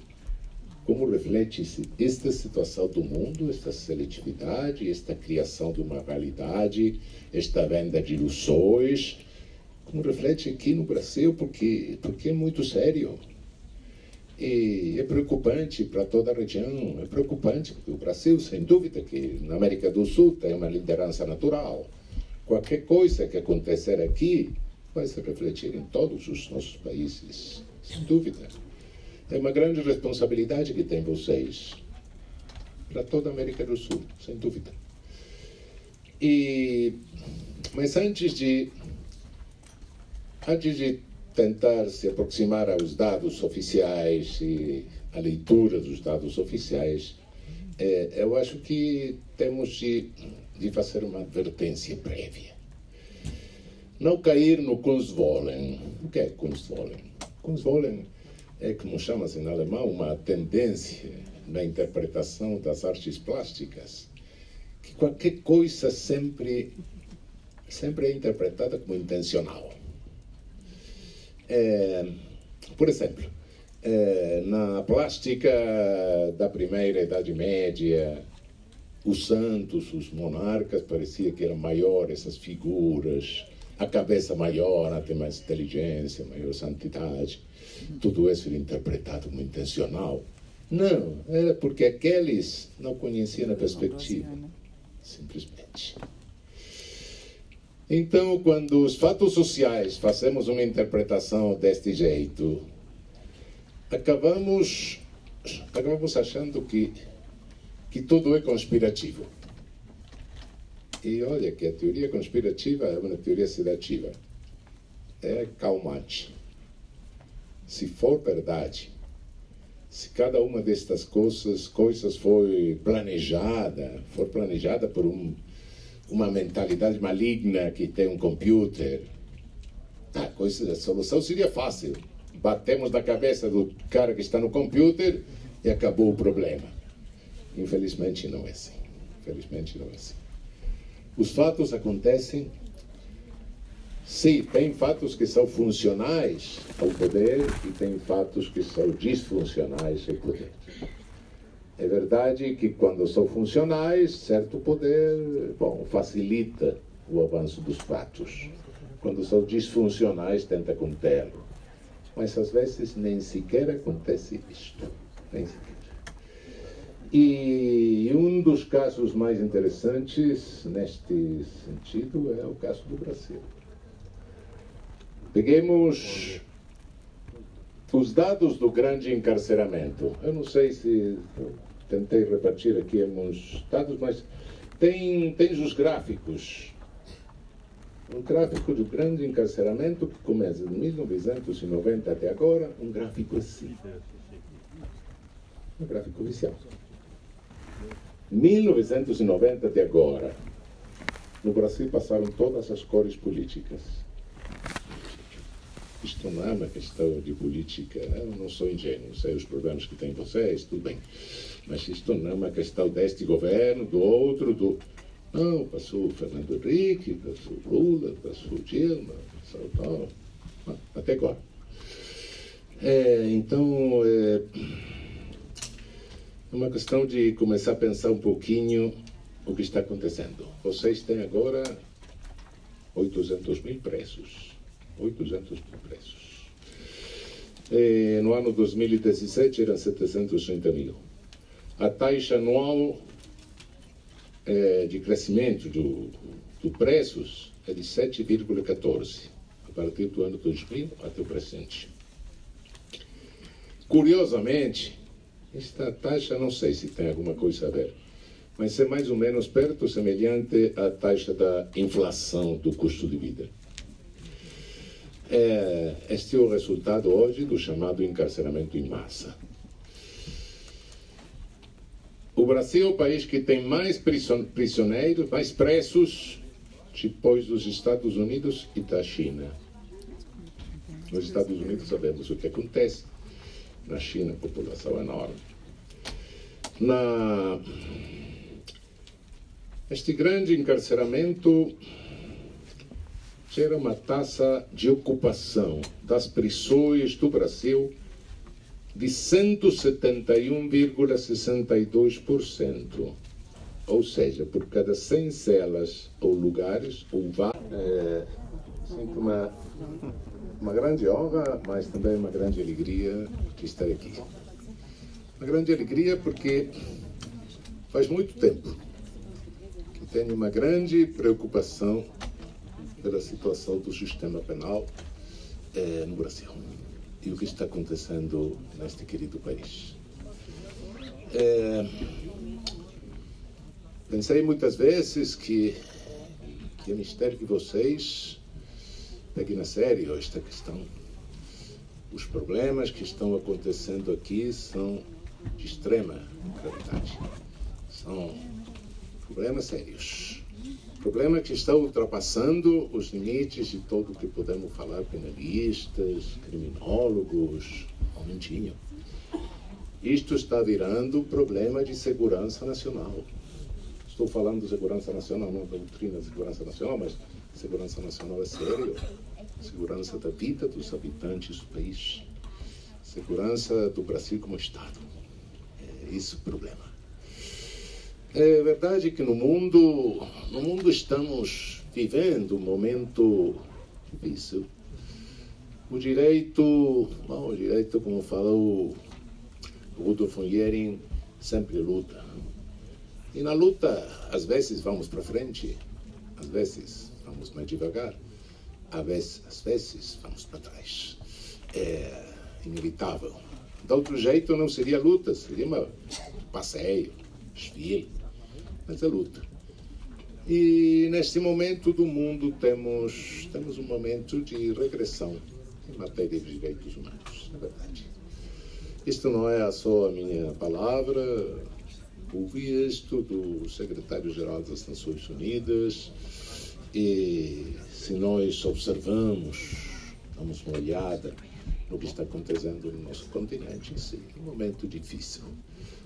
como reflete esta situação do mundo, esta seletividade, esta criação de uma realidade, esta venda de ilusões, como reflete aqui no Brasil, porque é muito sério. E é preocupante para toda a região, é preocupante, porque o Brasil, sem dúvida, que na América do Sul tem uma liderança natural. Qualquer coisa que acontecer aqui vai se refletir em todos os nossos países, sem dúvida. É uma grande responsabilidade que tem vocês, para toda a América do Sul, sem dúvida. Mas antes de tentar se aproximar aos dados oficiais e à leitura dos dados oficiais, eu acho que temos de fazer uma advertência prévia. Não cair no Kunstwollen. O que é Kunstwollen? Kunstwollen é, como chama-se em alemão, uma tendência na interpretação das artes plásticas, que qualquer coisa sempre é interpretada como intencional. Por exemplo, na plástica da primeira Idade Média, os santos, os monarcas, parecia que eram maiores essas figuras, a cabeça maior, tem mais inteligência, maior santidade. Tudo isso era interpretado como intencional. Não, era porque aqueles não conheciam a perspectiva, simplesmente. Então, quando os fatos sociais fazemos uma interpretação deste jeito, acabamos achando que tudo é conspirativo. E olha que a teoria conspirativa é uma teoria sedativa. É calmante. Se for verdade, se cada uma destas coisas for planejada por uma mentalidade maligna que tem um computer, a solução seria fácil. Batemos na cabeça do cara que está no computer e acabou o problema. Infelizmente não é assim. Infelizmente não é assim. Os fatos acontecem. Sim, tem fatos que são funcionais ao poder e tem fatos que são disfuncionais ao poder. É verdade que quando são funcionais, certo poder, facilita o avanço dos fatos. Quando são disfuncionais, tenta contê-lo. Mas às vezes nem sequer acontece isto. Nem sequer. E um dos casos mais interessantes neste sentido é o caso do Brasil. Peguemos os dados do grande encarceramento. Eu não sei se tentei repartir aqui uns dados, mas tem os gráficos. Um gráfico do grande encarceramento que começa de 1990 até agora, um gráfico assim. Um gráfico oficial. 1990 até agora, no Brasil passaram todas as cores políticas. Isto não é uma questão de política, eu não sou ingênuo, sei os problemas que têm vocês, tudo bem. Mas isto não é uma questão deste governo, do outro, Não, passou o Fernando Henrique, passou o Lula, passou o Dilma, passou tal, até agora. Então, é uma questão de começar a pensar um pouquinho o que está acontecendo. Vocês têm agora 800 mil presos. 800 mil presos. No ano 2017 eram 730 mil. A taxa anual de crescimento dos preços é de 7,14, a partir do ano 2000 até o presente. Curiosamente, esta taxa, não sei se tem alguma coisa a ver, mas é mais ou menos perto, semelhante à taxa da inflação do custo de vida. Este é o resultado hoje do chamado encarceramento em massa. O Brasil é o país que tem mais prisioneiros, mais presos, depois dos Estados Unidos e da China. Nos Estados Unidos sabemos o que acontece. Na China, a população é enorme. Este grande encarceramento gera uma taxa de ocupação das prisões do Brasil de 171,62%. Ou seja, por cada 100 celas ou lugares, sinto uma grande honra, mas também uma grande alegria de estar aqui. Uma grande alegria porque faz muito tempo que tenho uma grande preocupação pela situação do sistema penal no Brasil e o que está acontecendo neste querido país. Pensei muitas vezes que é mistério que vocês peguem na sério esta questão. Os problemas que estão acontecendo aqui são de extrema gravidade. São problemas sérios. Problemas que estão ultrapassando os limites de tudo o que podemos falar, penalistas, criminólogos, momentinho. Isto está virando problema de segurança nacional. Estou falando de segurança nacional, não da doutrina de segurança nacional, mas segurança nacional é sério. Segurança da vida dos habitantes do país. Segurança do Brasil como Estado. É esse o problema. É verdade que no mundo estamos vivendo um momento difícil. O direito, como falou Rudolf von Jhering, sempre luta. E na luta, às vezes vamos para frente, às vezes vamos mais devagar, às vezes vamos para trás. É inevitável. De outro jeito não seria luta, seria um passeio, desfile, mas é luta. E neste momento do mundo temos um momento de regressão em matéria de direitos humanos, é verdade. Isto não é só a minha palavra. Ouvi isto do secretário-geral das Nações Unidas e se nós observamos, damos uma olhada no que está acontecendo no nosso continente em si, um momento difícil.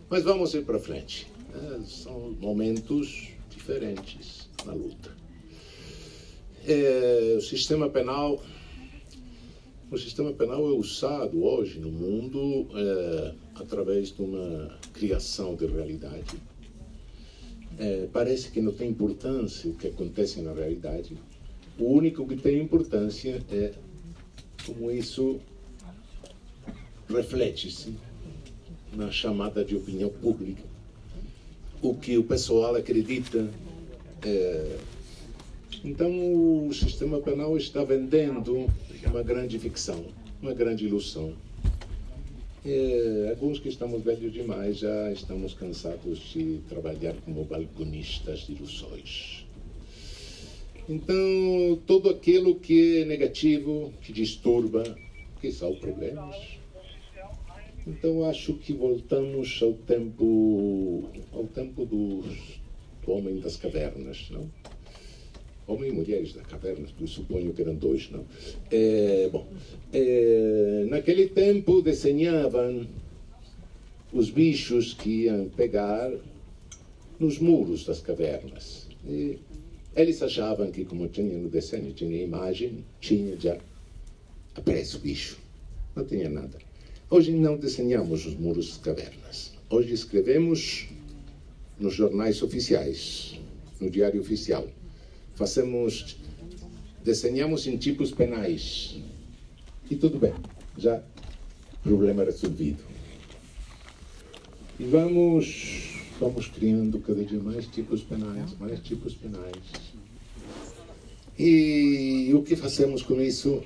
Mas vamos ir para frente. São momentos diferentes na luta. O sistema penal é usado hoje no mundo através de uma criação de realidade. Parece que não tem importância o que acontece na realidade. O único que tem importância é como isso reflete-se na chamada de opinião pública, o que o pessoal acredita. Então o sistema penal está vendendo uma grande ficção, uma grande ilusão. Alguns que estamos velhos demais já estamos cansados de trabalhar como balconistas de ilusões. Então tudo aquilo que é negativo, que disturba, que são problemas. Então acho que voltamos ao tempo do homem das cavernas, não? Homem e mulheres das cavernas, eu suponho que eram dois, não? Naquele tempo desenhavam os bichos que iam pegar nos muros das cavernas. E eles achavam que, como tinha no desenho, tinha imagem, tinha já aparece o bicho. Não tinha nada. Hoje não desenhamos os muros das cavernas. Hoje escrevemos nos jornais oficiais, no diário oficial. Fazemos desenhamos em tipos penais. E tudo bem, já problema resolvido. E vamos criando cada dia mais tipos penais, mais tipos penais. E o que fazemos com isso?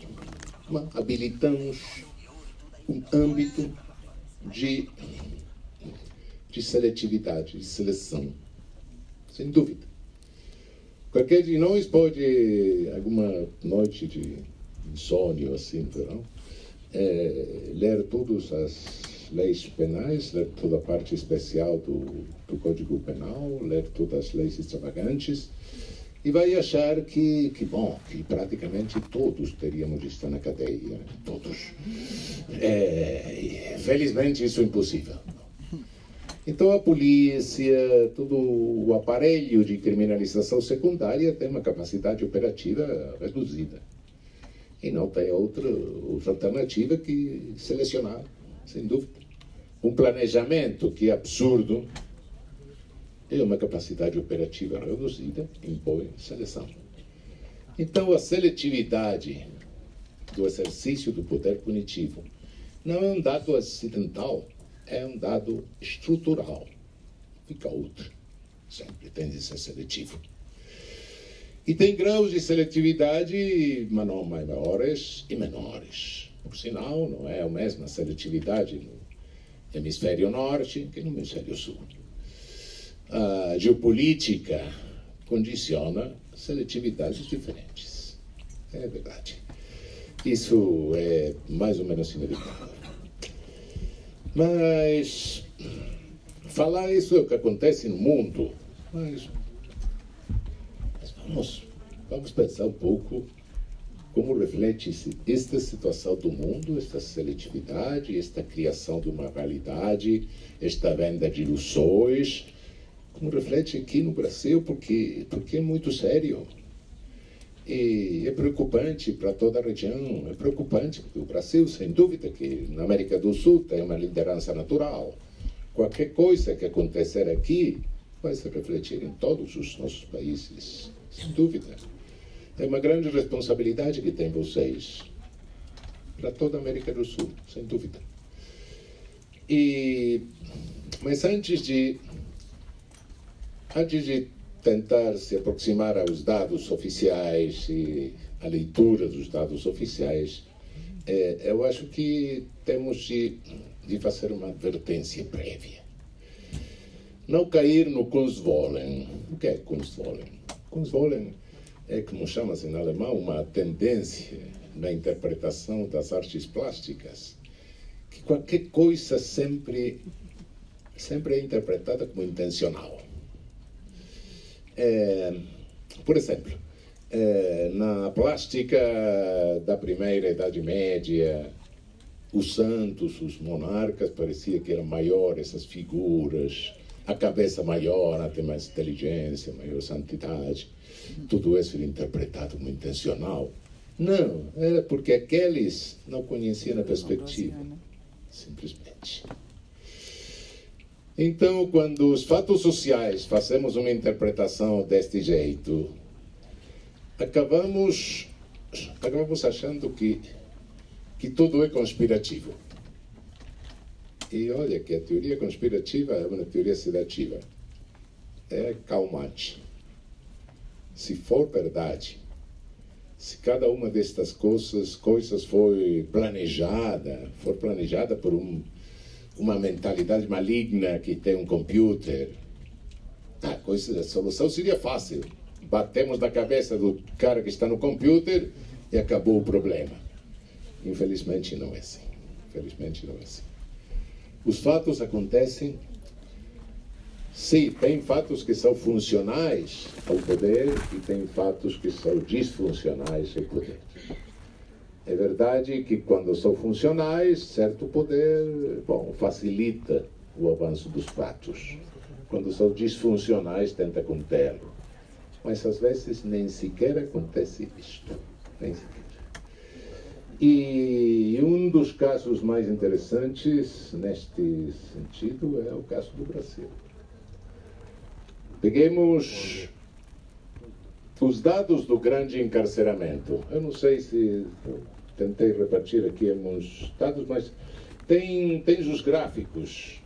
Habilitamos um âmbito de seletividade, de seleção, sem dúvida. Qualquer de nós pode, alguma noite de insônio, assim, não? Ler todas as leis penais, ler toda a parte especial do Código Penal, ler todas as leis extravagantes, e vai achar que praticamente todos teríamos de estar na cadeia, todos. Felizmente isso é impossível. Então a polícia, todo o aparelho de criminalização secundária tem uma capacidade operativa reduzida. E não tem outra alternativa que selecionar, sem dúvida. Um planejamento que é absurdo e uma capacidade operativa reduzida impõe seleção. Então a seletividade do exercício do poder punitivo não é um dado acidental, é um dado estrutural. Fica outro. Sempre tem de ser seletivo. E tem graus de seletividade maiores e menores. Por sinal, não é a mesma seletividade no hemisfério norte que no hemisfério sul. A geopolítica condiciona seletividades diferentes. É verdade. Isso é mais ou menos inevitável. Mas falar isso é o que acontece no mundo. Mas vamos pensar um pouco como reflete-se esta situação do mundo, esta seletividade, esta criação de uma realidade, esta venda de ilusões, como reflete aqui no Brasil, porque é muito sério. E é preocupante para toda a região, é preocupante, porque o Brasil, sem dúvida, que na América do Sul tem uma liderança natural. Qualquer coisa que acontecer aqui vai se refletir em todos os nossos países, sem dúvida. É uma grande responsabilidade que tem vocês, para toda a América do Sul, sem dúvida. Mas antes de tentar se aproximar aos dados oficiais e à leitura dos dados oficiais, eu acho que temos de fazer uma advertência prévia. Não cair no Kunstwollen. O que é Kunstwollen? Kunstwollen é, como chama-se em alemão, uma tendência na interpretação das artes plásticas, que qualquer coisa sempre é interpretada como intencional. Por exemplo, na plástica da primeira Idade Média, os santos, os monarcas, parecia que eram maiores essas figuras, a cabeça maior, tem mais inteligência, maior santidade. Tudo isso era interpretado como intencional. Não, era porque aqueles não conheciam a perspectiva, simplesmente. Então, quando os fatos sociais fazemos uma interpretação deste jeito, acabamos achando que tudo é conspirativo. E olha que a teoria conspirativa é uma teoria sedativa. É calmante. Se for verdade, se cada uma destas coisas for planejada por uma mentalidade maligna que tem um computer, a solução seria fácil. Batemos na cabeça do cara que está no computer e acabou o problema. Infelizmente não é assim. Infelizmente não é assim. Os fatos acontecem. Sim, tem fatos que são funcionais ao poder e tem fatos que são disfuncionais ao poder. É verdade que quando são funcionais, certo poder, facilita o avanço dos fatos. Quando são disfuncionais, tenta contê-lo. Mas às vezes nem sequer acontece isto. Nem sequer. E um dos casos mais interessantes neste sentido é o caso do Brasil. Peguemos Os dados do grande encarceramento. Eu não sei se tentei repartir aqui alguns dados, mas tens os gráficos.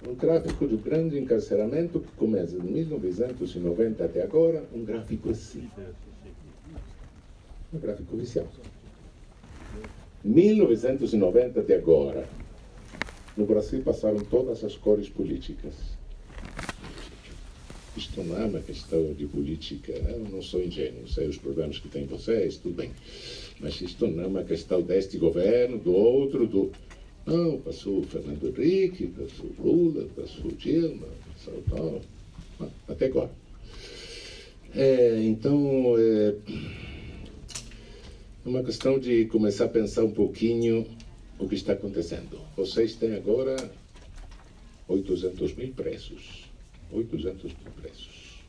Um gráfico do grande encarceramento que começa de 1990 até agora, um gráfico assim. Um gráfico vicial. 1990 até agora, no Brasil passaram todas as cores políticas. Isto não é uma questão de política, eu não sou ingênuo, sei os problemas que têm vocês, tudo bem. Mas isto não é uma questão deste governo, do outro, do... Não, passou o Fernando Henrique, passou o Lula, passou o Dilma, passou o tal, até agora. Então, é uma questão de começar a pensar um pouquinho o que está acontecendo. Vocês têm agora 800 mil presos. 800 mil presos.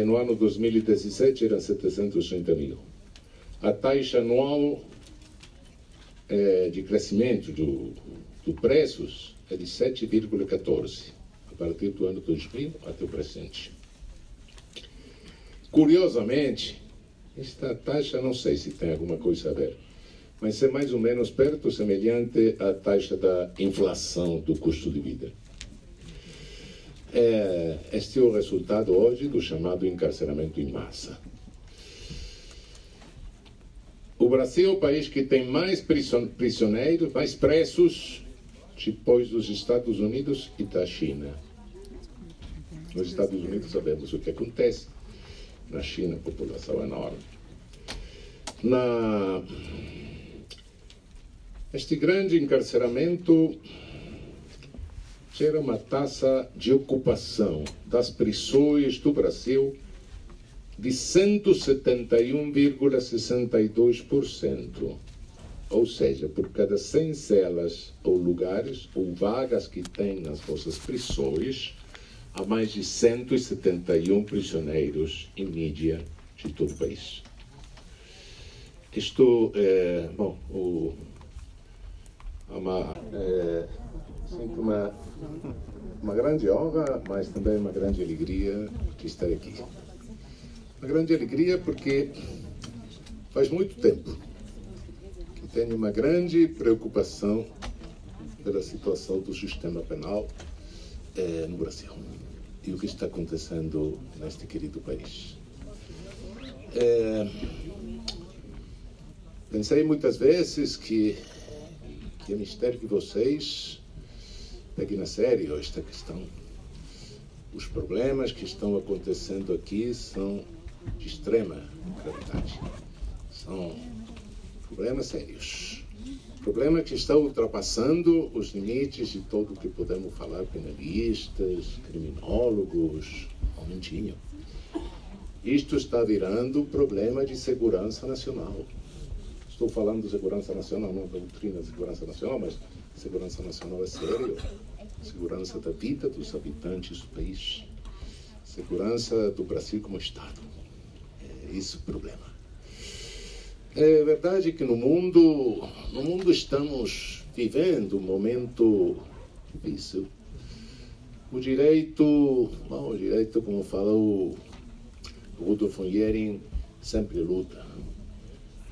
No ano 2017 eram 730 mil. A taxa anual de crescimento do preços é de 7,14 a partir do ano 2000 até o presente. Curiosamente, esta taxa não sei se tem alguma coisa a ver, mas é mais ou menos perto, semelhante à taxa da inflação do custo de vida. Este é o resultado hoje do chamado encarceramento em massa. O Brasil é o país que tem mais prisioneiros, mais presos, depois dos Estados Unidos e da China. Nos Estados Unidos sabemos o que acontece. Na China, a população é enorme. Este grande encarceramento gera uma taxa de ocupação das prisões do Brasil de 171,62%. Ou seja, por cada 100 celas ou lugares ou vagas que tem nas vossas prisões, há mais de 171 prisioneiros em média de todo o país. Isto é, bom, sinto uma grande honra, mas também uma grande alegria de estar aqui. Uma grande alegria porque faz muito tempo que tenho uma grande preocupação pela situação do sistema penal no Brasil e o que está acontecendo neste querido país. Pensei muitas vezes que é mistério que vocês peguem na sério esta questão. Os problemas que estão acontecendo aqui são de extrema gravidade. São problemas sérios. Problemas que estão ultrapassando os limites de tudo o que podemos falar, penalistas, criminólogos, aumentinho. Isto está virando problema de segurança nacional. Estou falando de segurança nacional, não doutrina de segurança nacional, mas segurança nacional é sério. Segurança da vida dos habitantes do país. Segurança do Brasil como Estado. É esse o problema. É verdade que no mundo estamos vivendo um momento difícil. O direito, como falou Rudolf von Jhering, sempre luta.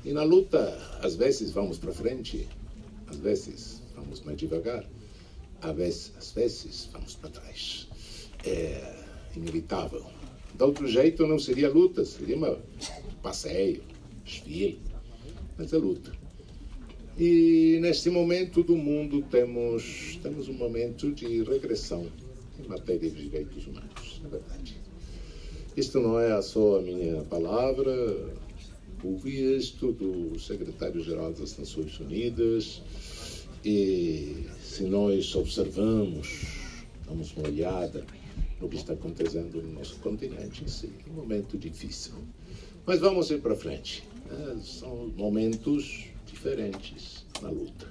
E na luta, às vezes vamos para frente, às vezes vamos mais devagar, às vezes vamos para trás. É inevitável. De outro jeito não seria luta, seria um passeio, desfile, mas é luta. E neste momento do mundo temos um momento de regressão em matéria de direitos humanos, é verdade. Isto não é só a minha palavra. Ouvi isto do secretário-geral das Nações Unidas e se nós observamos, damos uma olhada no que está acontecendo no nosso continente, sim, é um momento difícil. Mas vamos ir para frente. São momentos diferentes na luta.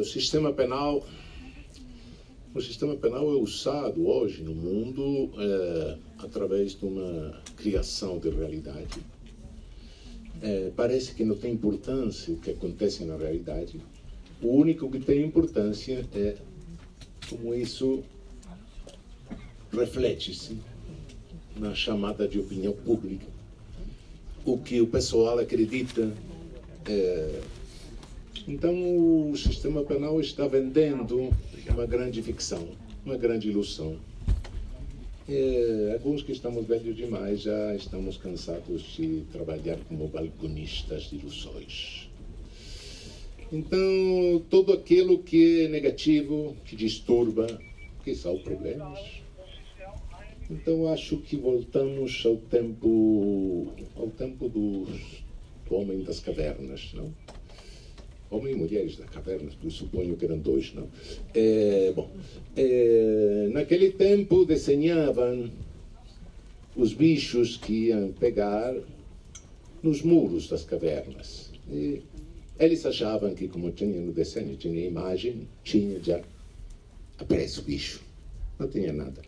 O sistema penal é usado hoje no mundo através de uma criação de realidade. Parece que não tem importância o que acontece na realidade. O único que tem importância é como isso reflete-se na chamada de opinião pública o que o pessoal acredita. Então o sistema penal está vendendo uma grande ficção, uma grande ilusão. Alguns que estamos velhos demais já estamos cansados de trabalhar como balconistas de ilusões. Então, tudo aquilo que é negativo, que disturba, que são problemas. Então, acho que voltamos ao tempo do homem das cavernas, não? Homem e mulheres das cavernas, eu suponho que eram dois, não? Naquele tempo desenhavam os bichos que iam pegar nos muros das cavernas. E eles achavam que, como tinha no desenho, tinha imagem, tinha já aparece o bicho. Não tinha nada.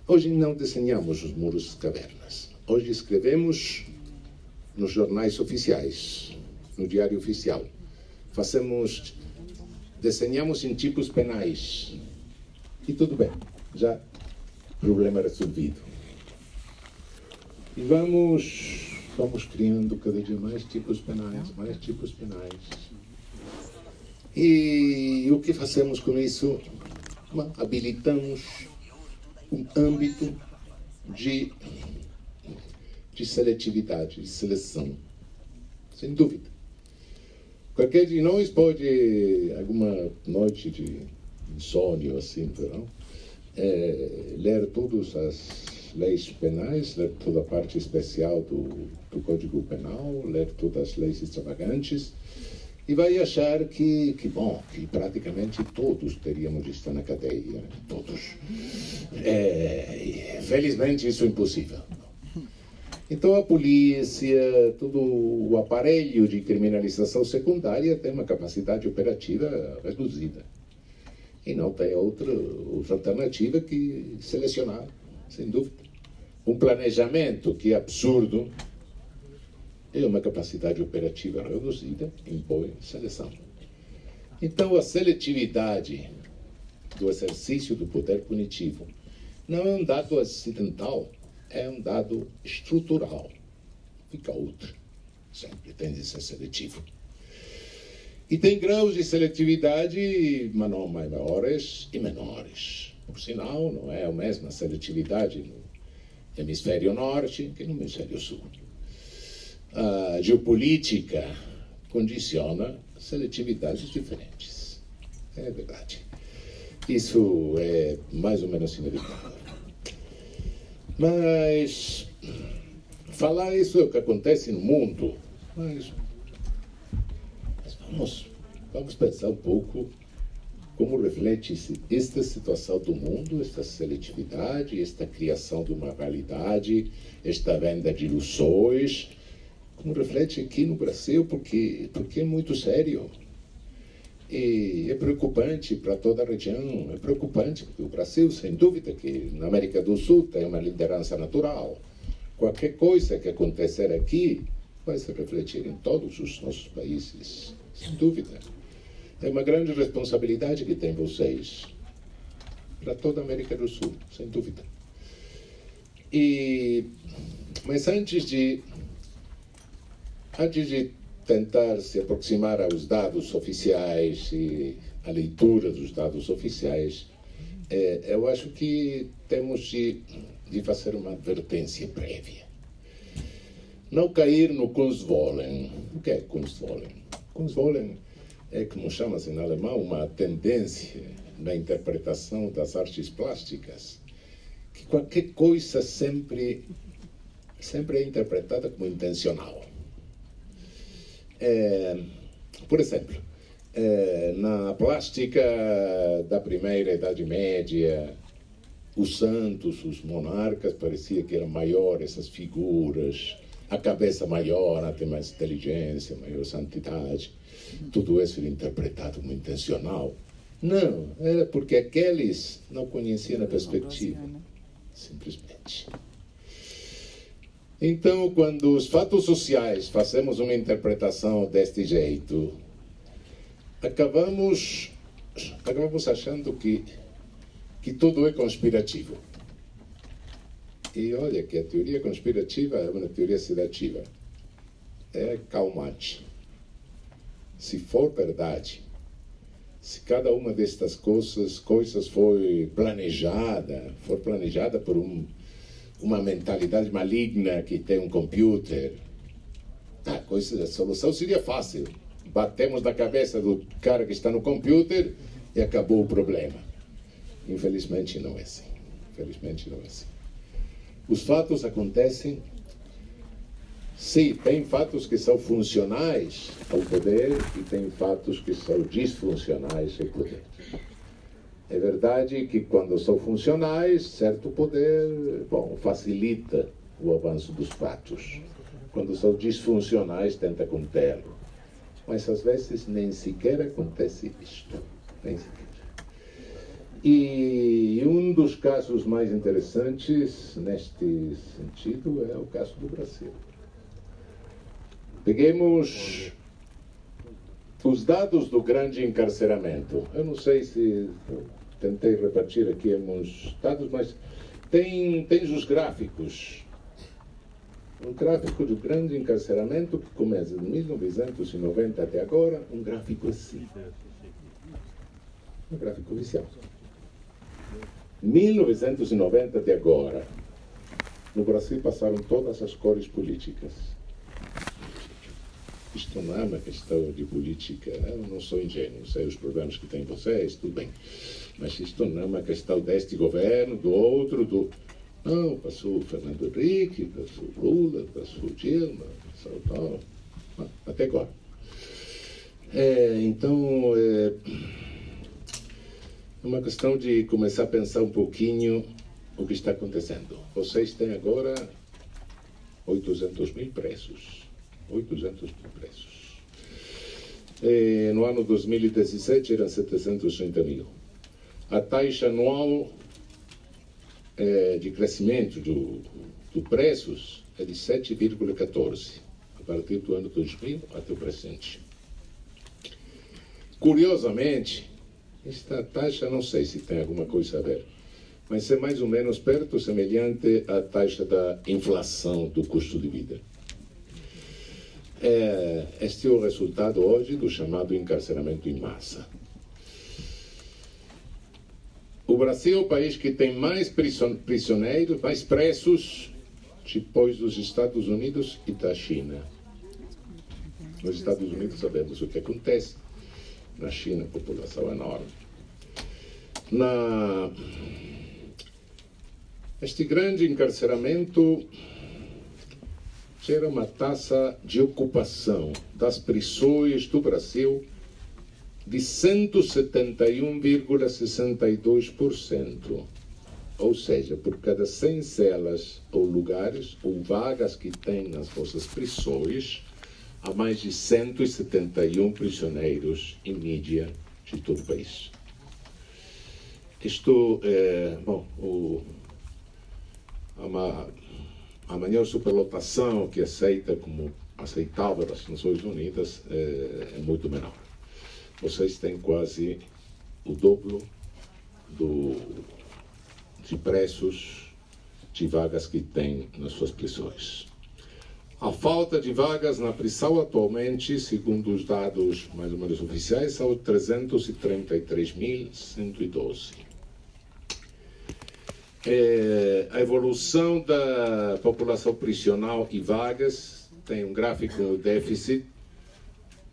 Hoje não desenhamos os muros das cavernas. Hoje escrevemos nos jornais oficiais, no diário oficial. Desenhamos em tipos penais. E tudo bem, já problema resolvido. E vamos criando cada dia mais tipos penais, mais tipos penais. E o que fazemos com isso? Habilitamos um âmbito de seletividade, de seleção, sem dúvida. Qualquer de nós pode, alguma noite de insônia, assim, ler todas as leis penais, ler toda a parte especial do Código Penal, ler todas as leis extravagantes, e vai achar que praticamente todos teríamos de estar na cadeia, todos. Felizmente isso é impossível. Então a polícia, todo o aparelho de criminalização secundária tem uma capacidade operativa reduzida. E não tem outra alternativa que selecionar, sem dúvida. Um planejamento que é absurdo e uma capacidade operativa reduzida impõe seleção. Então a seletividade do exercício do poder punitivo não é um dado acidental, é um dado estrutural. Fica outro. Sempre tem de ser seletivo. E tem graus de seletividade maiores e menores. Por sinal, não é a mesma seletividade no hemisfério norte que no hemisfério sul. A geopolítica condiciona seletividades diferentes. É verdade. Isso é mais ou menos inevitável. Mas falar isso é o que acontece no mundo. Mas vamos pensar um pouco como reflete-se esta situação do mundo, esta seletividade, esta criação de uma realidade, esta venda de ilusões, como reflete aqui no Brasil, porque é muito sério. E é preocupante para toda a região, é preocupante porque o Brasil, sem dúvida, que na América do Sul tem uma liderança natural. Qualquer coisa que acontecer aqui vai se refletir em todos os nossos países, sem dúvida. É uma grande responsabilidade que tem vocês para toda a América do Sul, sem dúvida. Mas antes de tentar se aproximar aos dados oficiais e à leitura dos dados oficiais, eu acho que temos de fazer uma advertência prévia. Não cair no Kunstwollen. O que é Kunstwollen? Kunstwollen é, como chama-se em alemão, uma tendência na interpretação das artes plásticas, que qualquer coisa sempre é interpretada como intencional. Por exemplo, na plástica da primeira Idade Média, os santos, os monarcas, parecia que eram maiores essas figuras, a cabeça maior, tem mais inteligência, maior santidade. Tudo isso era interpretado como intencional. Não, era porque aqueles não conheciam a perspectiva, simplesmente. Então, quando os fatos sociais fazemos uma interpretação deste jeito, acabamos achando que tudo é conspirativo. E olha que a teoria conspirativa é uma teoria sedativa. É calmante. Se for verdade, se cada uma destas coisas for planejada por uma mentalidade maligna que tem um computer, a solução seria fácil. Batemos na cabeça do cara que está no computer e acabou o problema. Infelizmente não é assim. Infelizmente não é assim. Os fatos acontecem. Sim, tem fatos que são funcionais ao poder e tem fatos que são disfuncionais ao poder. É verdade que quando são funcionais, certo poder, facilita o avanço dos fatos. Quando são disfuncionais, tenta contê-lo. Mas às vezes nem sequer acontece isto. Nem sequer. E um dos casos mais interessantes neste sentido é o caso do Brasil. Peguemos os dados do grande encarceramento. Eu não sei se tentei repartir aqui alguns dados, mas tem os gráficos. Um gráfico do grande encarceramento que começa de 1990 até agora, um gráfico assim. Um gráfico oficial. 1990 até agora, no Brasil passaram todas as cores políticas. Isto não é uma questão de política, eu não sou ingênuo, sei os problemas que têm vocês, tudo bem. Mas isto não é uma questão deste governo, do outro, Não, passou o Fernando Henrique, passou o Lula, passou o Dilma, passou tal, até agora. Então, é uma questão de começar a pensar um pouquinho o que está acontecendo. Vocês têm agora 800 mil presos. 800 mil presos. No ano 2017 eram 730 mil. A taxa anual de crescimento do preços é de 7,14, a partir do ano 2000 até o presente. Curiosamente, esta taxa, não sei se tem alguma coisa a ver, mas é mais ou menos perto, semelhante à taxa da inflação do custo de vida. Este é o resultado hoje do chamado encarceramento em massa. O Brasil é o país que tem mais prisioneiros, mais presos, depois dos Estados Unidos e da China. Nos Estados Unidos sabemos o que acontece. Na China, a população é enorme. Este grande encarceramento gera uma taxa de ocupação das prisões do Brasil de 171,62%. Ou seja, por cada 100 celas ou lugares ou vagas que tem nas vossas prisões, há mais de 171 prisioneiros em média de todo o país. Isto é, a maior superlotação que aceita como aceitável das Nações Unidas é muito menor. Vocês têm quase o dobro de preços de vagas que têm nas suas prisões. A falta de vagas na prisão atualmente, segundo os dados mais ou menos oficiais, são 333.112. A evolução da população prisional e vagas tem um gráfico no déficit,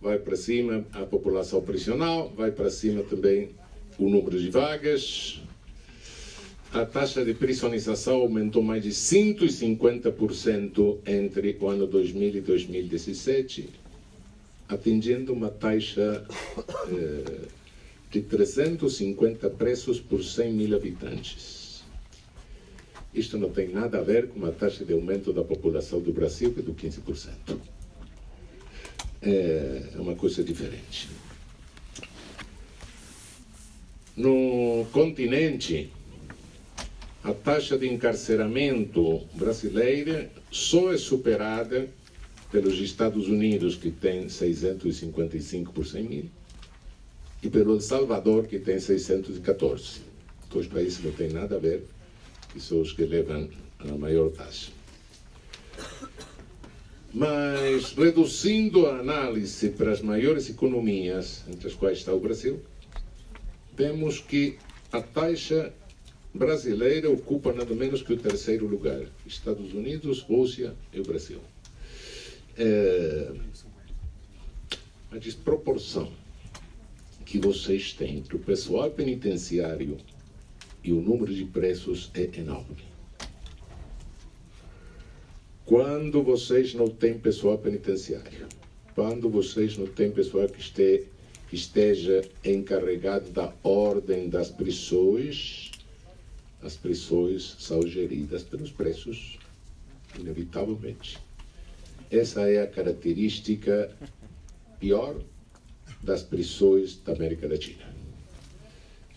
vai para cima a população prisional, vai para cima também o número de vagas. A taxa de prisionização aumentou mais de 150% entre o ano 2000 e 2017, atingindo uma taxa de 350 presos por 100 mil habitantes. Isto não tem nada a ver com a taxa de aumento da população do Brasil, que é do 15%. É uma coisa diferente. No continente, a taxa de encarceramento brasileira só é superada pelos Estados Unidos, que tem 655 por 100 mil, e pelo El Salvador, que tem 614. Dois países que não têm nada a ver, que são os que levam a maior taxa. Mas, reduzindo a análise para as maiores economias, entre as quais está o Brasil, vemos que a taxa brasileira ocupa nada menos que o terceiro lugar. Estados Unidos, Rússia e o Brasil. A desproporção que vocês têm entre o pessoal penitenciário e o número de presos é enorme. Quando vocês não têm pessoal penitenciário, quando vocês não têm pessoal que esteja encarregado da ordem das prisões, as prisões são geridas pelos presos, inevitavelmente. Essa é a característica pior das prisões da América Latina.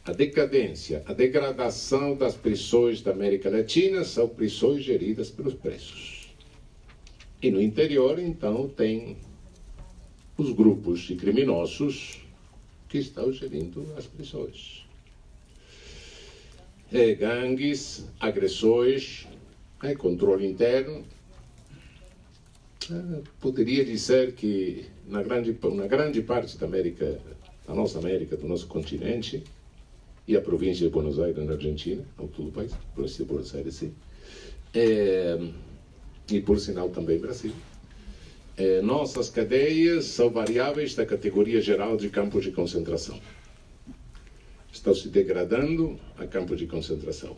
A decadência, a degradação das prisões da América Latina são prisões geridas pelos presos. E no interior, então, tem os grupos de criminosos que estão gerindo as prisões. Gangues, agressões, controle interno. Poderia dizer que na grande parte da América, da nossa América, do nosso continente, e a província de Buenos Aires, na Argentina, não todo o país, a província de Buenos Aires, sim. E por sinal também Brasil. Nossas cadeias são variáveis da categoria geral de campos de concentração. Estão se degradando a campos de concentração,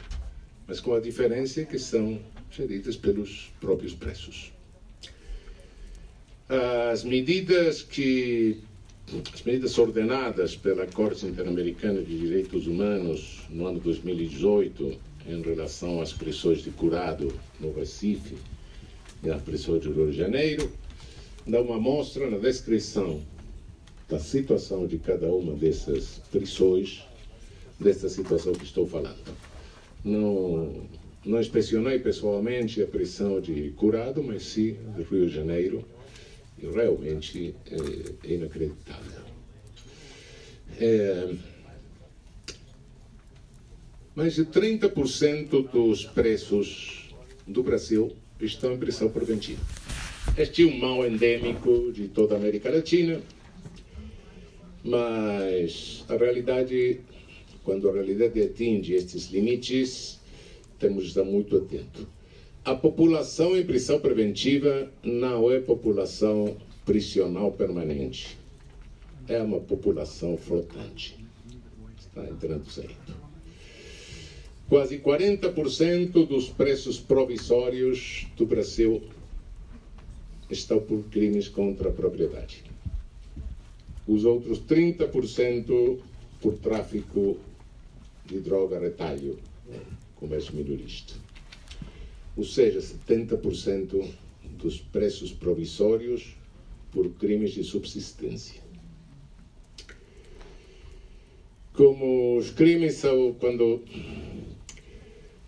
mas com a diferença que são geridas pelos próprios presos. As medidas ordenadas pela Corte Interamericana de Direitos Humanos no ano 2018 em relação às prisões de curado no Recife e às prisões do Rio de Janeiro dá uma amostra na descrição da situação de cada uma dessas prisões, dessa situação que estou falando. Não inspecionei pessoalmente a prisão de curado, mas sim do Rio de Janeiro. E realmente é inacreditável. Mais de 30% dos presos do Brasil estão em prisão preventiva. Este é um mal endêmico de toda a América Latina, mas a realidade, quando a realidade atinge estes limites, temos de estar muito atentos. A população em prisão preventiva não é população prisional permanente. É uma população flotante. Está entrando e saindo. Quase 40% dos presos provisórios do Brasil estão por crimes contra a propriedade. Os outros 30% por tráfico de droga a retalho, comércio minorista. Ou seja, 70% dos presos provisórios por crimes de subsistência. Como os crimes são, quando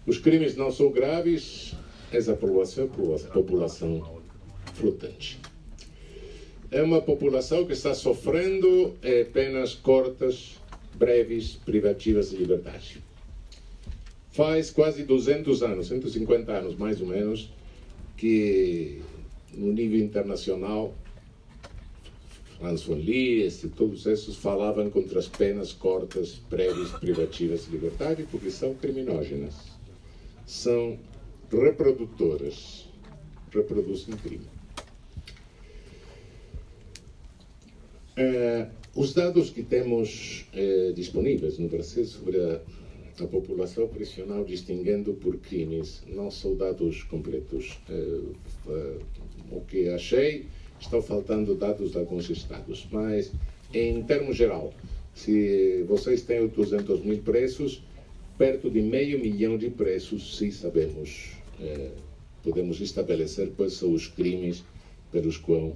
os crimes não são graves, essa população é a população flotante. É uma população que está sofrendo penas curtas, breves, privativas de liberdade. Faz quase 200 anos, 150 anos mais ou menos, que no nível internacional, Franz von Liszt e todos esses falavam contra as penas curtas, breves, privativas de liberdade, porque são criminógenas, são reprodutoras, reproduzem crime. Os dados que temos disponíveis no Brasil sobre a população prisional distinguindo por crimes não são dados completos. O que achei, estão faltando dados de alguns estados, mas em termos geral, se vocês têm 200 mil presos, perto de 500 mil de presos, se sabemos, podemos estabelecer quais são os crimes pelos quais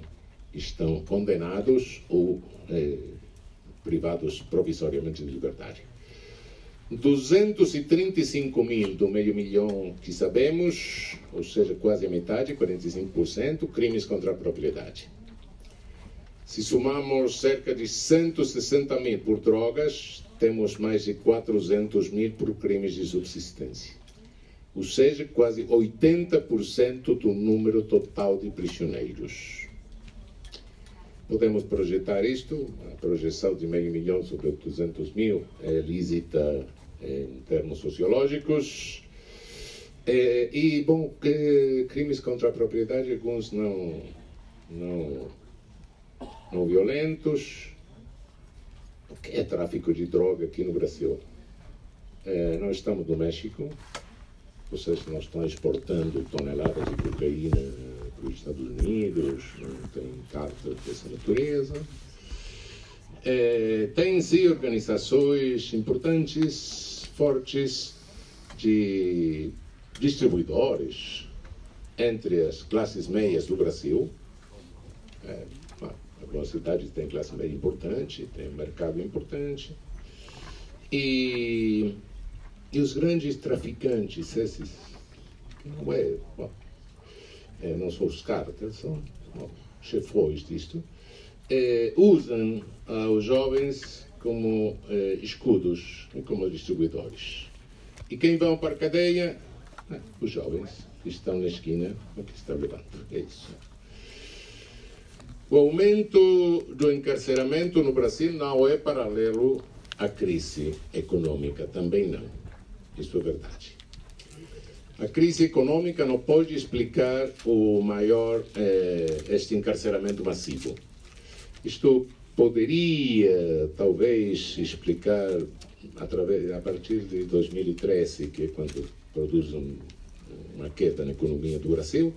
estão condenados ou privados provisoriamente de liberdade. 235 mil do 500 mil que sabemos, ou seja, quase a metade, 45%, crimes contra a propriedade. Se somamos cerca de 160 mil por drogas, temos mais de 400 mil por crimes de subsistência. ou seja, quase 80% do número total de prisioneiros. Podemos projetar isto, a projeção de 500 mil sobre 200 mil é lícita em termos sociológicos. E, bom, crimes contra a propriedade, alguns não violentos. O que é tráfico de droga aqui no Brasil? Nós estamos no México, vocês não estão exportando toneladas de cocaína para os Estados Unidos, não tem carta dessa natureza. Tem sim organizações importantes, fortes, de distribuidores entre as classes meias do Brasil. Algumas cidades têm classe média importante, tem mercado importante. E os grandes traficantes, esses que não são os cárteis, são chefões disto, usam os jovens como escudos, como distribuidores. E quem vão para a cadeia? Os jovens que estão na esquina, que estão levando. É isso. O aumento do encarceramento no Brasil não é paralelo à crise econômica, também não. Isso é verdade. A crise econômica não pode explicar este encarceramento massivo. Isto poderia, talvez, explicar a partir de 2013, que é quando produz uma queda na economia do Brasil,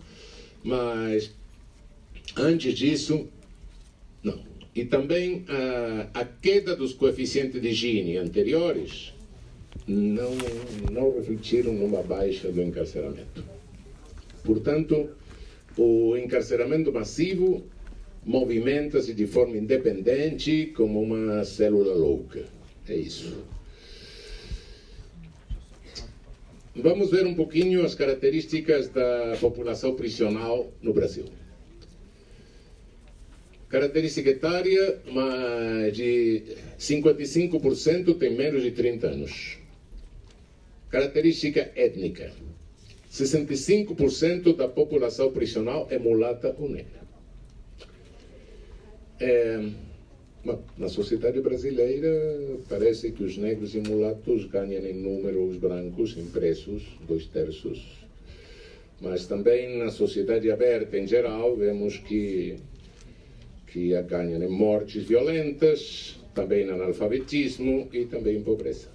mas antes disso, não. E também a queda dos coeficientes de Gini anteriores não refletiram numa baixa do encarceramento. Portanto, o encarceramento massivo movimenta-se de forma independente como uma célula louca. É isso. Vamos ver um pouquinho as características da população prisional no Brasil. Característica etária, de 55% tem menos de 30 anos. Característica étnica, 65% da população prisional é mulata ou negra. Na sociedade brasileira, parece que os negros e mulatos ganham em número os brancos, em preços, 2/3. Mas também na sociedade aberta, em geral, vemos que ganham em mortes violentas, também no analfabetismo e também em pobreza.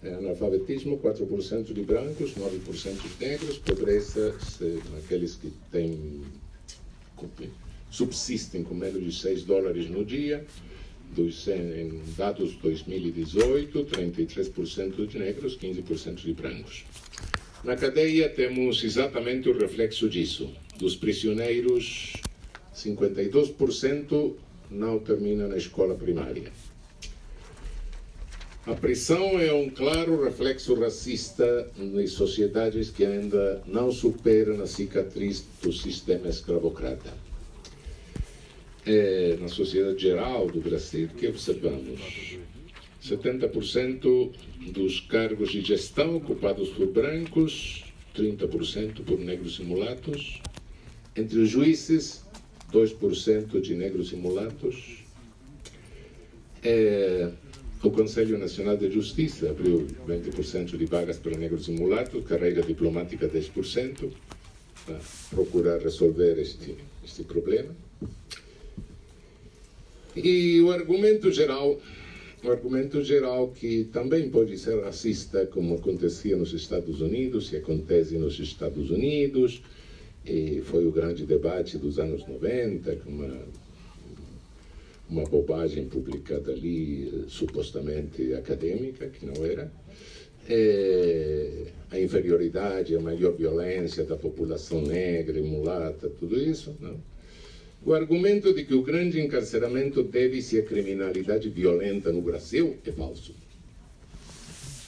Analfabetismo, 4% de brancos, 9% de negros, pobreza, aqueles que subsistem com menos de $6 no dia, em dados 2018, 33% de negros, 15% de brancos. Na cadeia temos exatamente o reflexo disso. Dos prisioneiros, 52% não terminam na escola primária. A prisão é um claro reflexo racista em sociedades que ainda não superam a cicatriz do sistema escravocrata. Na sociedade geral do Brasil, que observamos? 70% dos cargos de gestão ocupados por brancos, 30% por negros e mulatos. Entre os juízes, 2% de negros e mulatos. O Conselho Nacional de Justiça abriu 20% de vagas para negros e mulatos, carreira diplomática 10%, para procurar resolver este problema. E o argumento geral que também pode ser racista, como acontecia nos Estados Unidos e acontece nos Estados Unidos, e foi o grande debate dos anos 90, com uma bobagem publicada ali, supostamente acadêmica, que não era, a inferioridade, a maior violência da população negra e mulata, tudo isso, não? O argumento de que o grande encarceramento deve-se à criminalidade violenta no Brasil é falso.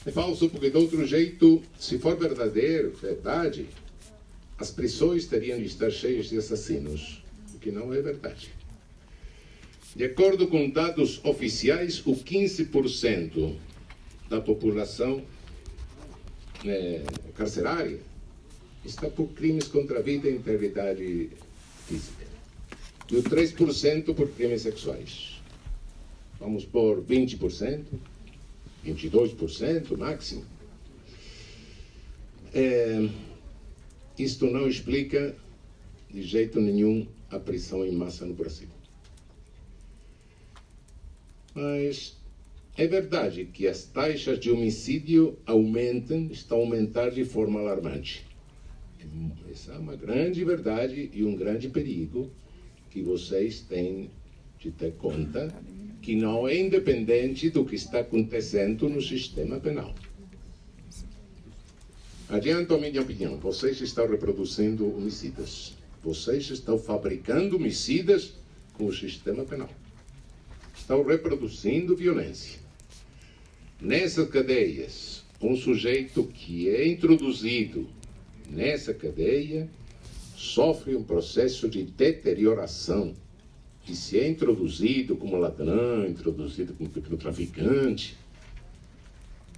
É falso porque, de outro jeito, se for verdade, as prisões teriam de estar cheias de assassinos, o que não é verdade. De acordo com dados oficiais, o 15% da população carcerária está por crimes contra a vida e integridade física. E o 3% por crimes sexuais. Vamos por 20%, 22% máximo. Isto não explica de jeito nenhum a prisão em massa no Brasil. Mas é verdade que as taxas de homicídio estão a aumentar de forma alarmante. Essa é uma grande verdade e um grande perigo que vocês têm de ter conta, que não é independente do que está acontecendo no sistema penal. Adianto a minha opinião, vocês estão reproduzindo homicidas. Vocês estão fabricando homicidas com o sistema penal. Estão reproduzindo violência. Nessas cadeias, um sujeito que é introduzido nessa cadeia sofre um processo de deterioração. E se é introduzido como ladrão, introduzido como pequeno traficante,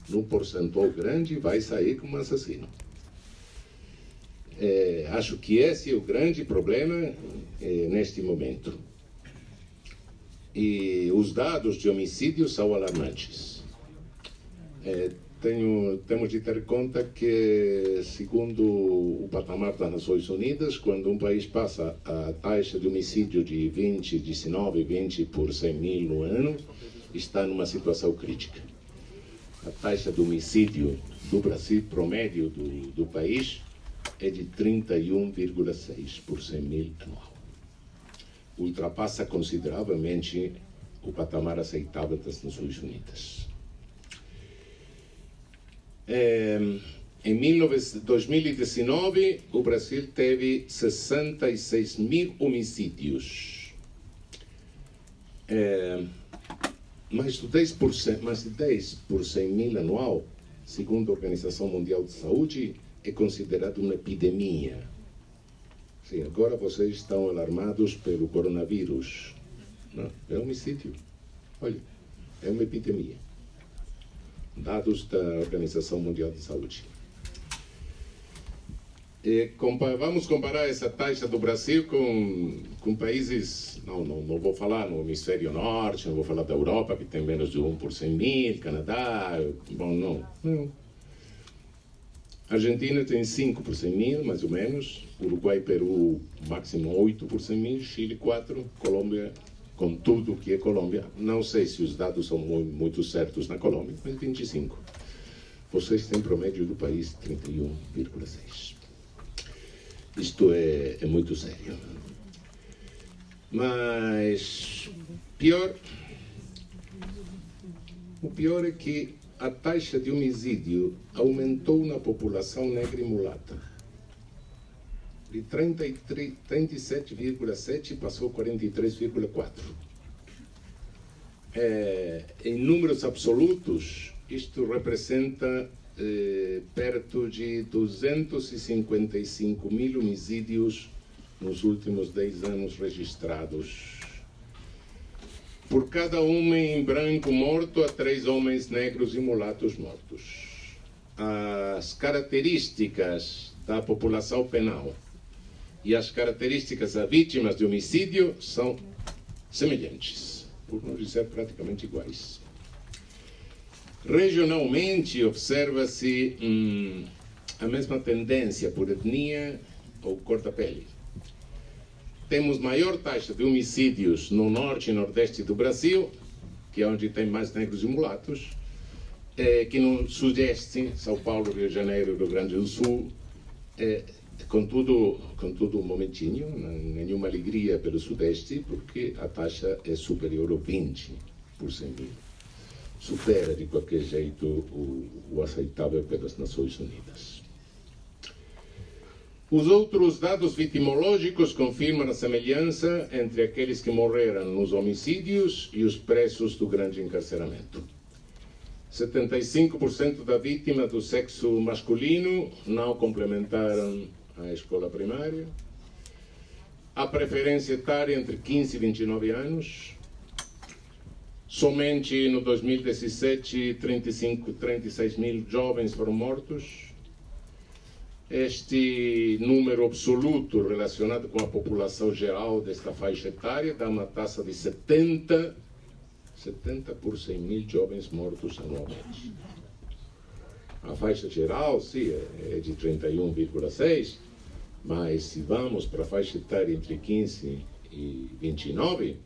num percentual grande vai sair como assassino. Acho que esse é o grande problema neste momento. E os dados de homicídio são alarmantes. Temos de ter em conta que, segundo o patamar das Nações Unidas, quando um país passa a taxa de homicídio de 19, 20 por 100 mil no ano, está numa situação crítica. A taxa de homicídio do Brasil, promédio do país, é de 31,6 por 100 mil anual. Ultrapassa consideravelmente o patamar aceitável das Nações Unidas. Em 2019, o Brasil teve 66 mil homicídios. Mais de 10 por 100 mil anual, segundo a Organização Mundial de Saúde, é considerado uma epidemia. Sim, agora vocês estão alarmados pelo coronavírus. Não, é um homicídio. Olha, é uma epidemia. Dados da Organização Mundial de Saúde. Vamos comparar essa taxa do Brasil com países, não vou falar no hemisfério norte, não vou falar da Europa, que tem menos de 1 por 100 mil, Canadá, bom, não. Argentina tem 5 por 100 mil, mais ou menos, Uruguai e Peru, máximo 8 por 100 mil, Chile 4, Colômbia, com tudo que é Colômbia, não sei se os dados são muito certos na Colômbia, mas 25. Vocês têm promédio do país 31,6. Isto é muito sério. Mas o pior é que a taxa de homicídio aumentou na população negra e mulata. De 37,7 passou a 43,4. Em números absolutos, isto representa perto de 255 mil homicídios nos últimos 10 anos registrados. Por cada homem branco morto, há 3 homens negros e mulatos mortos. As características da população penal e as características das vítimas de homicídio são semelhantes, por não dizer praticamente iguais. Regionalmente, observa-se a mesma tendência por etnia ou cor da pele. Temos maior taxa de homicídios no norte e nordeste do Brasil, que é onde tem mais negros e mulatos, que no sudeste, São Paulo, Rio de Janeiro, Rio Grande do Sul. Contudo, um momentinho, nenhuma alegria pelo sudeste, porque a taxa é superior a 20 por 100 mil. Supera de qualquer jeito o aceitável pelas Nações Unidas. Os outros dados vitimológicos confirmam a semelhança entre aqueles que morreram nos homicídios e os presos do grande encarceramento. 75% da vítima do sexo masculino não complementaram a escola primária. A preferência etária entre 15 e 29 anos. Somente no 2017, 36 mil jovens foram mortos. Este número absoluto relacionado com a população geral desta faixa etária dá uma taxa de 70 por 100 mil jovens mortos anualmente. A faixa geral, sim, é de 31,6, mas se vamos para a faixa etária entre 15 e 29,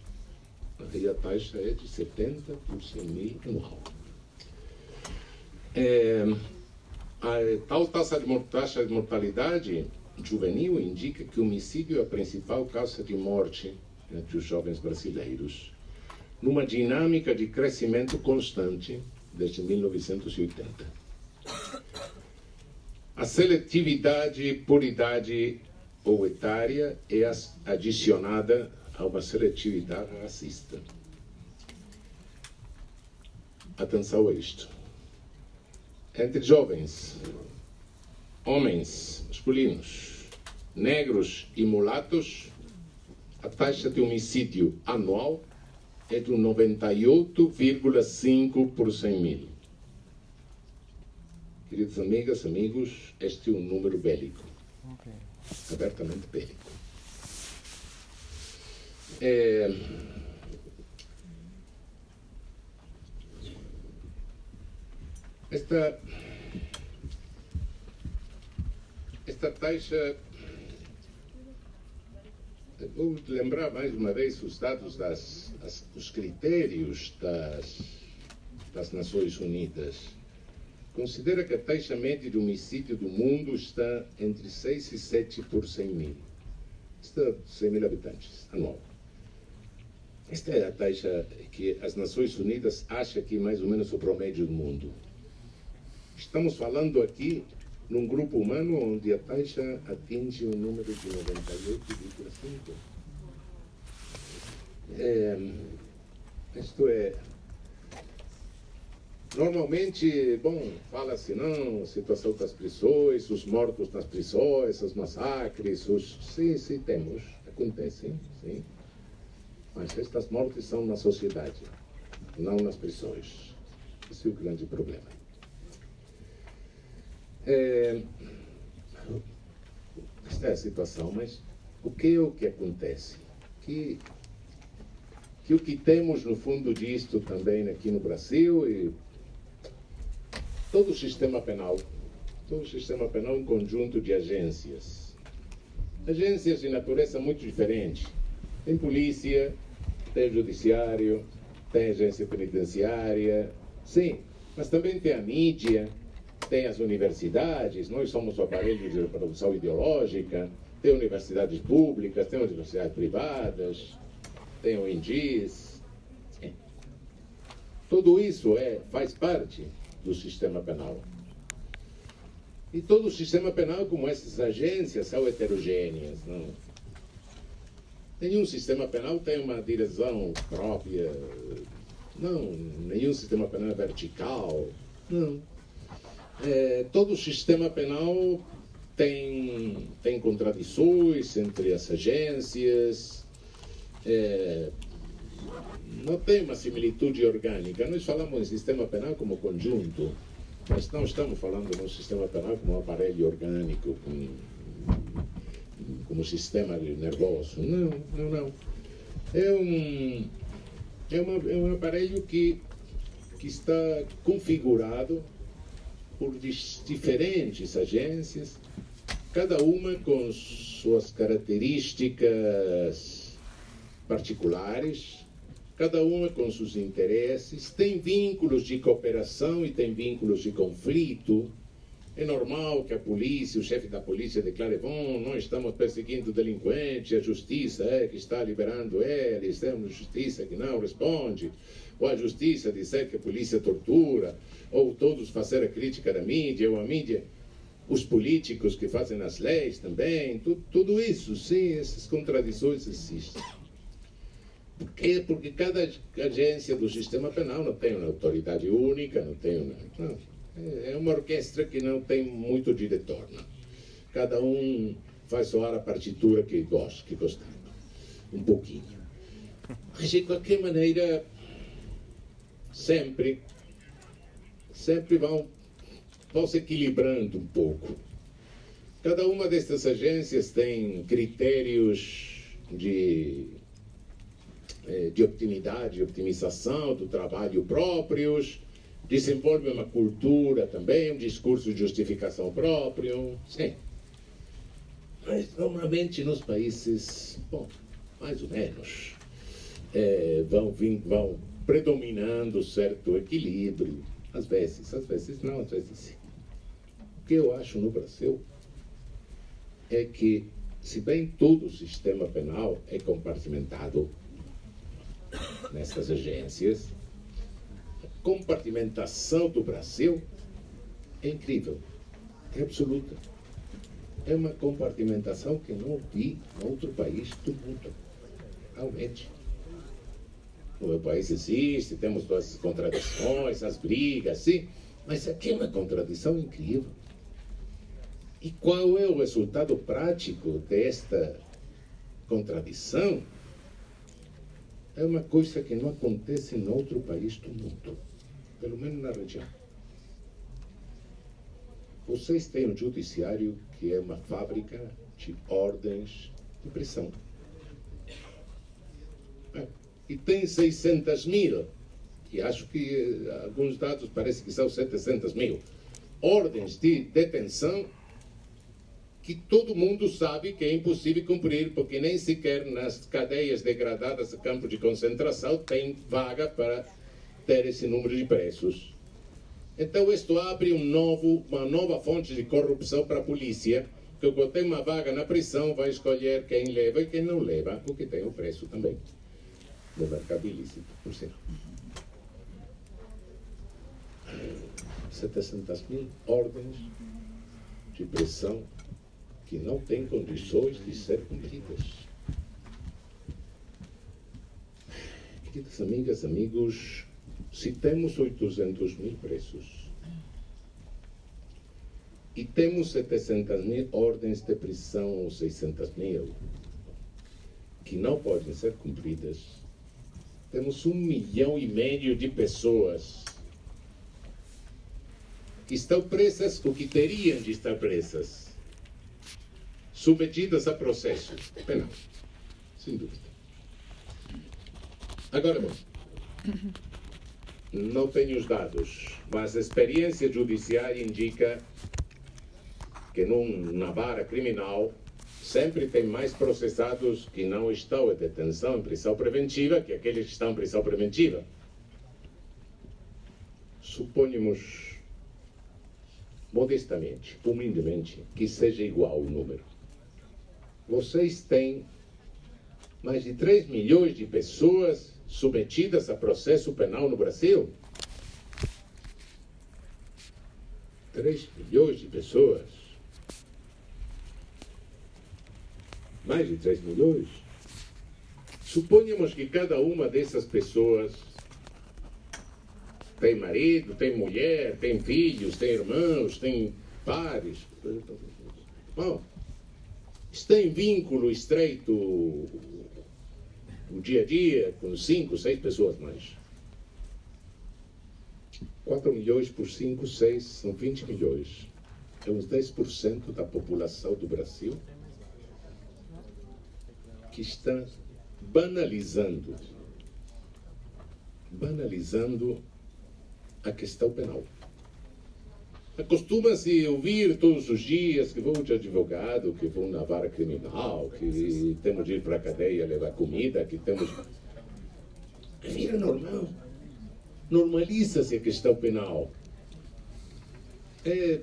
aí a taxa é de 70 por 100 mil anual. A tal taxa de mortalidade juvenil indica que o homicídio é a principal causa de morte entre os jovens brasileiros, numa dinâmica de crescimento constante desde 1980. A seletividade por idade ou etária é adicionada a uma seletividade racista. Atenção a isto. Entre jovens, homens masculinos, negros e mulatos, a taxa de homicídio anual é de 98,5 por 100 mil. Queridas amigas, amigos, este é um número bélico, abertamente bélico. Esta taxa, vou lembrar mais uma vez os dados, os critérios das Nações Unidas. Considera que a taxa média de homicídio do mundo está entre 6 e 7 por 100 mil. Está 100 mil habitantes, anual. Esta é a taxa que as Nações Unidas acham que é mais ou menos o promédio do mundo. Estamos falando aqui num grupo humano onde a taxa atinge um número de 98,5. Isto é... Normalmente, bom, fala-se, não, a situação das prisões, os mortos nas prisões, os massacres, Sim, temos, acontecem, sim. Mas estas mortes são na sociedade, não nas prisões. Esse é o grande problema. Esta é a situação, mas o que acontece? Que o que temos no fundo disto também aqui no Brasil, e todo o sistema penal é um conjunto de agências de natureza muito diferente. Tem polícia, tem judiciário, tem agência penitenciária, sim, mas também tem a mídia, tem as universidades, nós somos o aparelho de produção ideológica, tem universidades públicas, tem universidades privadas, tem ONGs. Tudo isso faz parte do sistema penal. E todo o sistema penal, como essas agências, são heterogêneas. Não? Nenhum sistema penal tem uma direção própria. Não, nenhum sistema penal é vertical. Não. Todo o sistema penal tem contradições entre as agências, não tem uma similitude orgânica. Nós falamos em sistema penal como conjunto, mas não estamos falando de um sistema penal como um aparelho orgânico, como sistema nervoso. Não. É um aparelho que está configurado por diferentes agências, cada uma com suas características particulares, cada uma com seus interesses, tem vínculos de cooperação e tem vínculos de conflito. É normal que a polícia, o chefe da polícia declare: bom, nós estamos perseguindo delinquentes, a justiça é que está liberando eles, temos justiça que não responde, ou a justiça dizer que a polícia tortura, ou todos fazer a crítica da mídia, ou a mídia, os políticos que fazem as leis também, tudo isso, sim, essas contradições existem. Por quê? Porque cada agência do sistema penal não tem uma autoridade única, não. É uma orquestra que não tem muito diretor. Não. Cada um faz soar a partitura que gosta, um pouquinho. Mas, de qualquer maneira, sempre vão se equilibrando um pouco. Cada uma destas agências tem critérios de optimidade, optimização do trabalho próprios, desenvolve uma cultura também, um discurso de justificação próprio, sim. Mas normalmente nos países, bom, mais ou menos, vão predominando certo equilíbrio, às vezes não, às vezes sim. O que eu acho no Brasil é que, se bem todo o sistema penal é compartimentado nessas agências, a compartimentação do Brasil é incrível, é absoluta. É uma compartimentação que não vi em outro país do mundo, realmente. No meu país existe, temos todas as contradições, as brigas, sim, mas aqui é uma contradição incrível. E qual é o resultado prático desta contradição? É uma coisa que não acontece em outro país do mundo, pelo menos na região. Vocês têm um judiciário que é uma fábrica de ordens de prisão. E tem 600 mil, e acho que alguns dados parecem que são 700 mil, ordens de detenção que todo mundo sabe que é impossível cumprir, porque nem sequer nas cadeias degradadas de campo de concentração tem vaga para ter esse número de presos. Então isto abre uma nova fonte de corrupção para a polícia, que quando tem uma vaga na prisão vai escolher quem leva e quem não leva, porque tem o preço também do mercado ilícito, por sinal. 700 mil ordens de prisão que não têm condições de ser cumpridas. Queridas amigas, amigos, se temos 800 mil presos e temos 700 mil ordens de prisão ou 600 mil que não podem ser cumpridas, temos 1,5 milhão de pessoas que estão presas ou que teriam de estar presas, submetidas a processo penal, sem dúvida. Agora, bom, não tenho os dados, mas a experiência judiciária indica que na vara criminal sempre tem mais processados que não estão em detenção, em prisão preventiva, que aqueles que estão em prisão preventiva. Suponhamos, modestamente, humildemente, que seja igual o número. Vocês têm mais de 3 milhões de pessoas submetidas a processo penal no Brasil. 3 milhões de pessoas. Mais de 3 milhões. Suponhamos que cada uma dessas pessoas tem marido, tem mulher, tem filhos, tem irmãos, tem pares. Bom, está em vínculo estreito o dia a dia com 5, 6 pessoas mais. 4 milhões por 5, 6, são 20 milhões. É uns 10% da população do Brasil que está banalizando a questão penal. Acostuma-se ouvir todos os dias que vou de advogado, que vou na vara criminal, que temos de ir para a cadeia levar comida, que temos... Vira normal. Normaliza-se a questão penal. É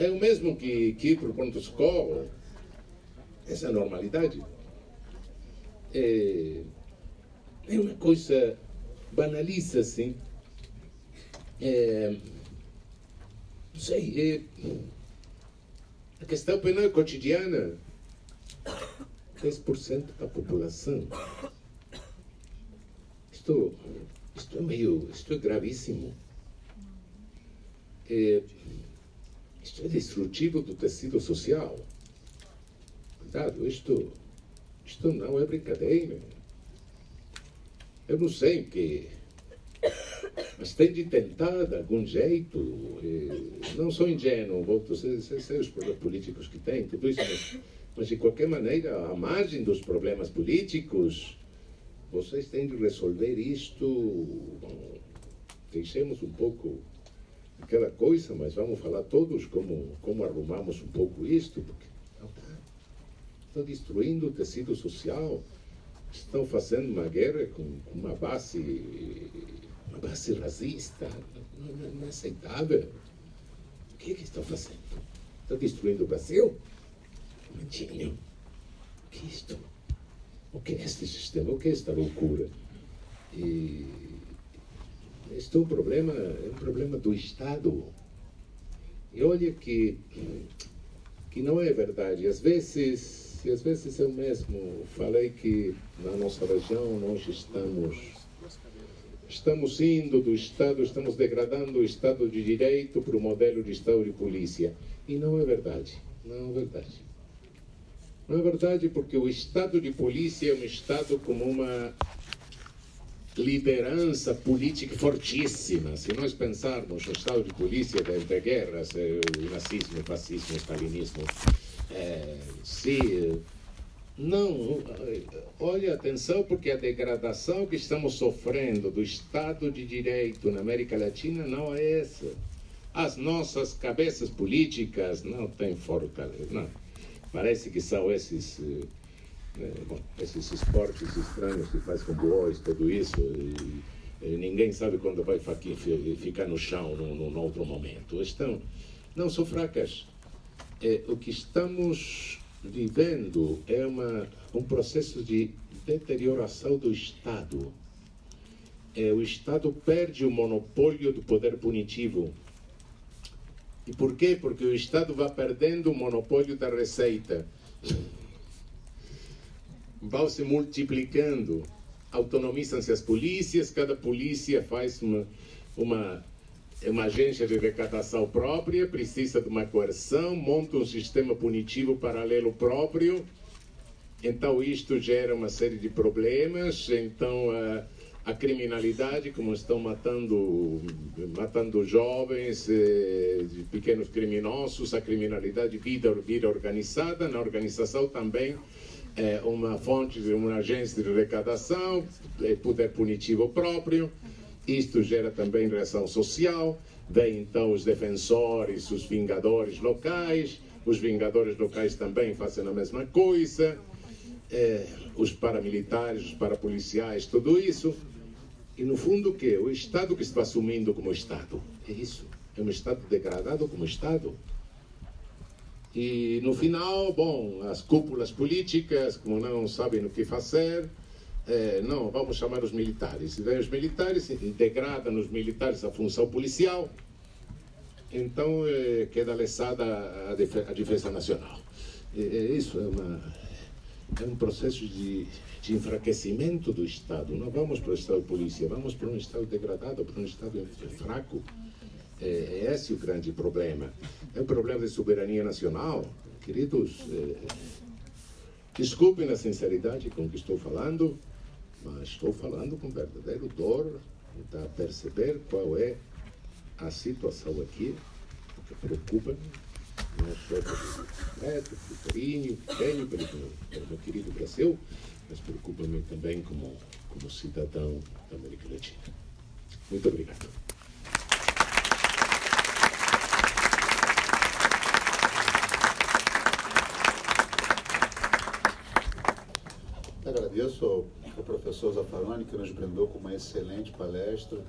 o mesmo que ir para o pronto-socorro. Essa é a normalidade. É uma coisa, banaliza-se. Não sei, a questão penal é cotidiana. 10% da população. Isto é gravíssimo. Isto é destrutivo do tecido social. Cuidado, isto não é brincadeira. Eu não sei Mas tem de tentar, de algum jeito. Não sou ingênuo, sei os problemas políticos que tem, tudo isso, mas de qualquer maneira, à margem dos problemas políticos, vocês têm de resolver isto. Bom, deixemos um pouco aquela coisa, mas vamos falar todos como arrumamos um pouco isto, porque estão destruindo o tecido social, estão fazendo uma guerra com uma base racista, não é aceitável. O que estão fazendo? Estão destruindo o Brasil? Mentinho, o que é isto? O que é este sistema? O que é esta loucura? E este é um problema do Estado. E olha que não é verdade. Às vezes eu mesmo falei que na nossa região nós estamos indo do Estado, estamos degradando o Estado de Direito para o modelo de Estado de polícia. E não é verdade. Não é verdade. Não é verdade, porque o Estado de polícia é um Estado com uma liderança política fortíssima. Se nós pensarmos no Estado de polícia de guerras, o nazismo, o fascismo, o stalinismo, não, olha, atenção, porque a degradação que estamos sofrendo do Estado de Direito na América Latina não é essa. As nossas cabeças políticas não têm fortaleza, não. Parece que são esses esportes estranhos que faz com bois, tudo isso, e ninguém sabe quando vai ficar no chão num outro momento. Não são fracas. O que estamos vivendo é um processo de deterioração do Estado. O Estado perde o monopólio do poder punitivo. E por quê? Porque o Estado vai perdendo o monopólio da receita. Vão se multiplicando. Autonomizam-se as polícias, cada polícia faz uma agência de arrecadação própria, precisa de uma coerção, monta um sistema punitivo paralelo próprio. Então isto gera uma série de problemas. Então a criminalidade, como estão matando jovens, pequenos criminosos, a criminalidade vida organizada, na organização também uma fonte de uma agência de arrecadação, poder punitivo próprio. Isto gera também reação social. Vem então os defensores, os vingadores locais. Os vingadores locais também fazem a mesma coisa. Os paramilitares, os parapoliciais, tudo isso. E no fundo o quê? O Estado que está assumindo como Estado. É isso. É um Estado degradado como Estado. E no final, bom, as cúpulas políticas, como não sabem o que fazer, não, vamos chamar os militares. E vem os militares, degradam os militares a função policial. Então queda lesada a defesa nacional. Isso é um processo de enfraquecimento do Estado. Não vamos para o Estado de polícia, vamos para um Estado degradado, para um Estado fraco. É esse o grande problema. É um problema de soberania nacional. Queridos, desculpem a sinceridade com que estou falando, mas estou falando com verdadeiro dor, para perceber qual é a situação aqui, que preocupa-me, não só pelo método, pelo carinho que tenho pelo meu querido Brasil, mas preocupa-me também como cidadão da América Latina. Muito obrigado. Agradeço ao professor Zaffaroni, que nos brindou com uma excelente palestra.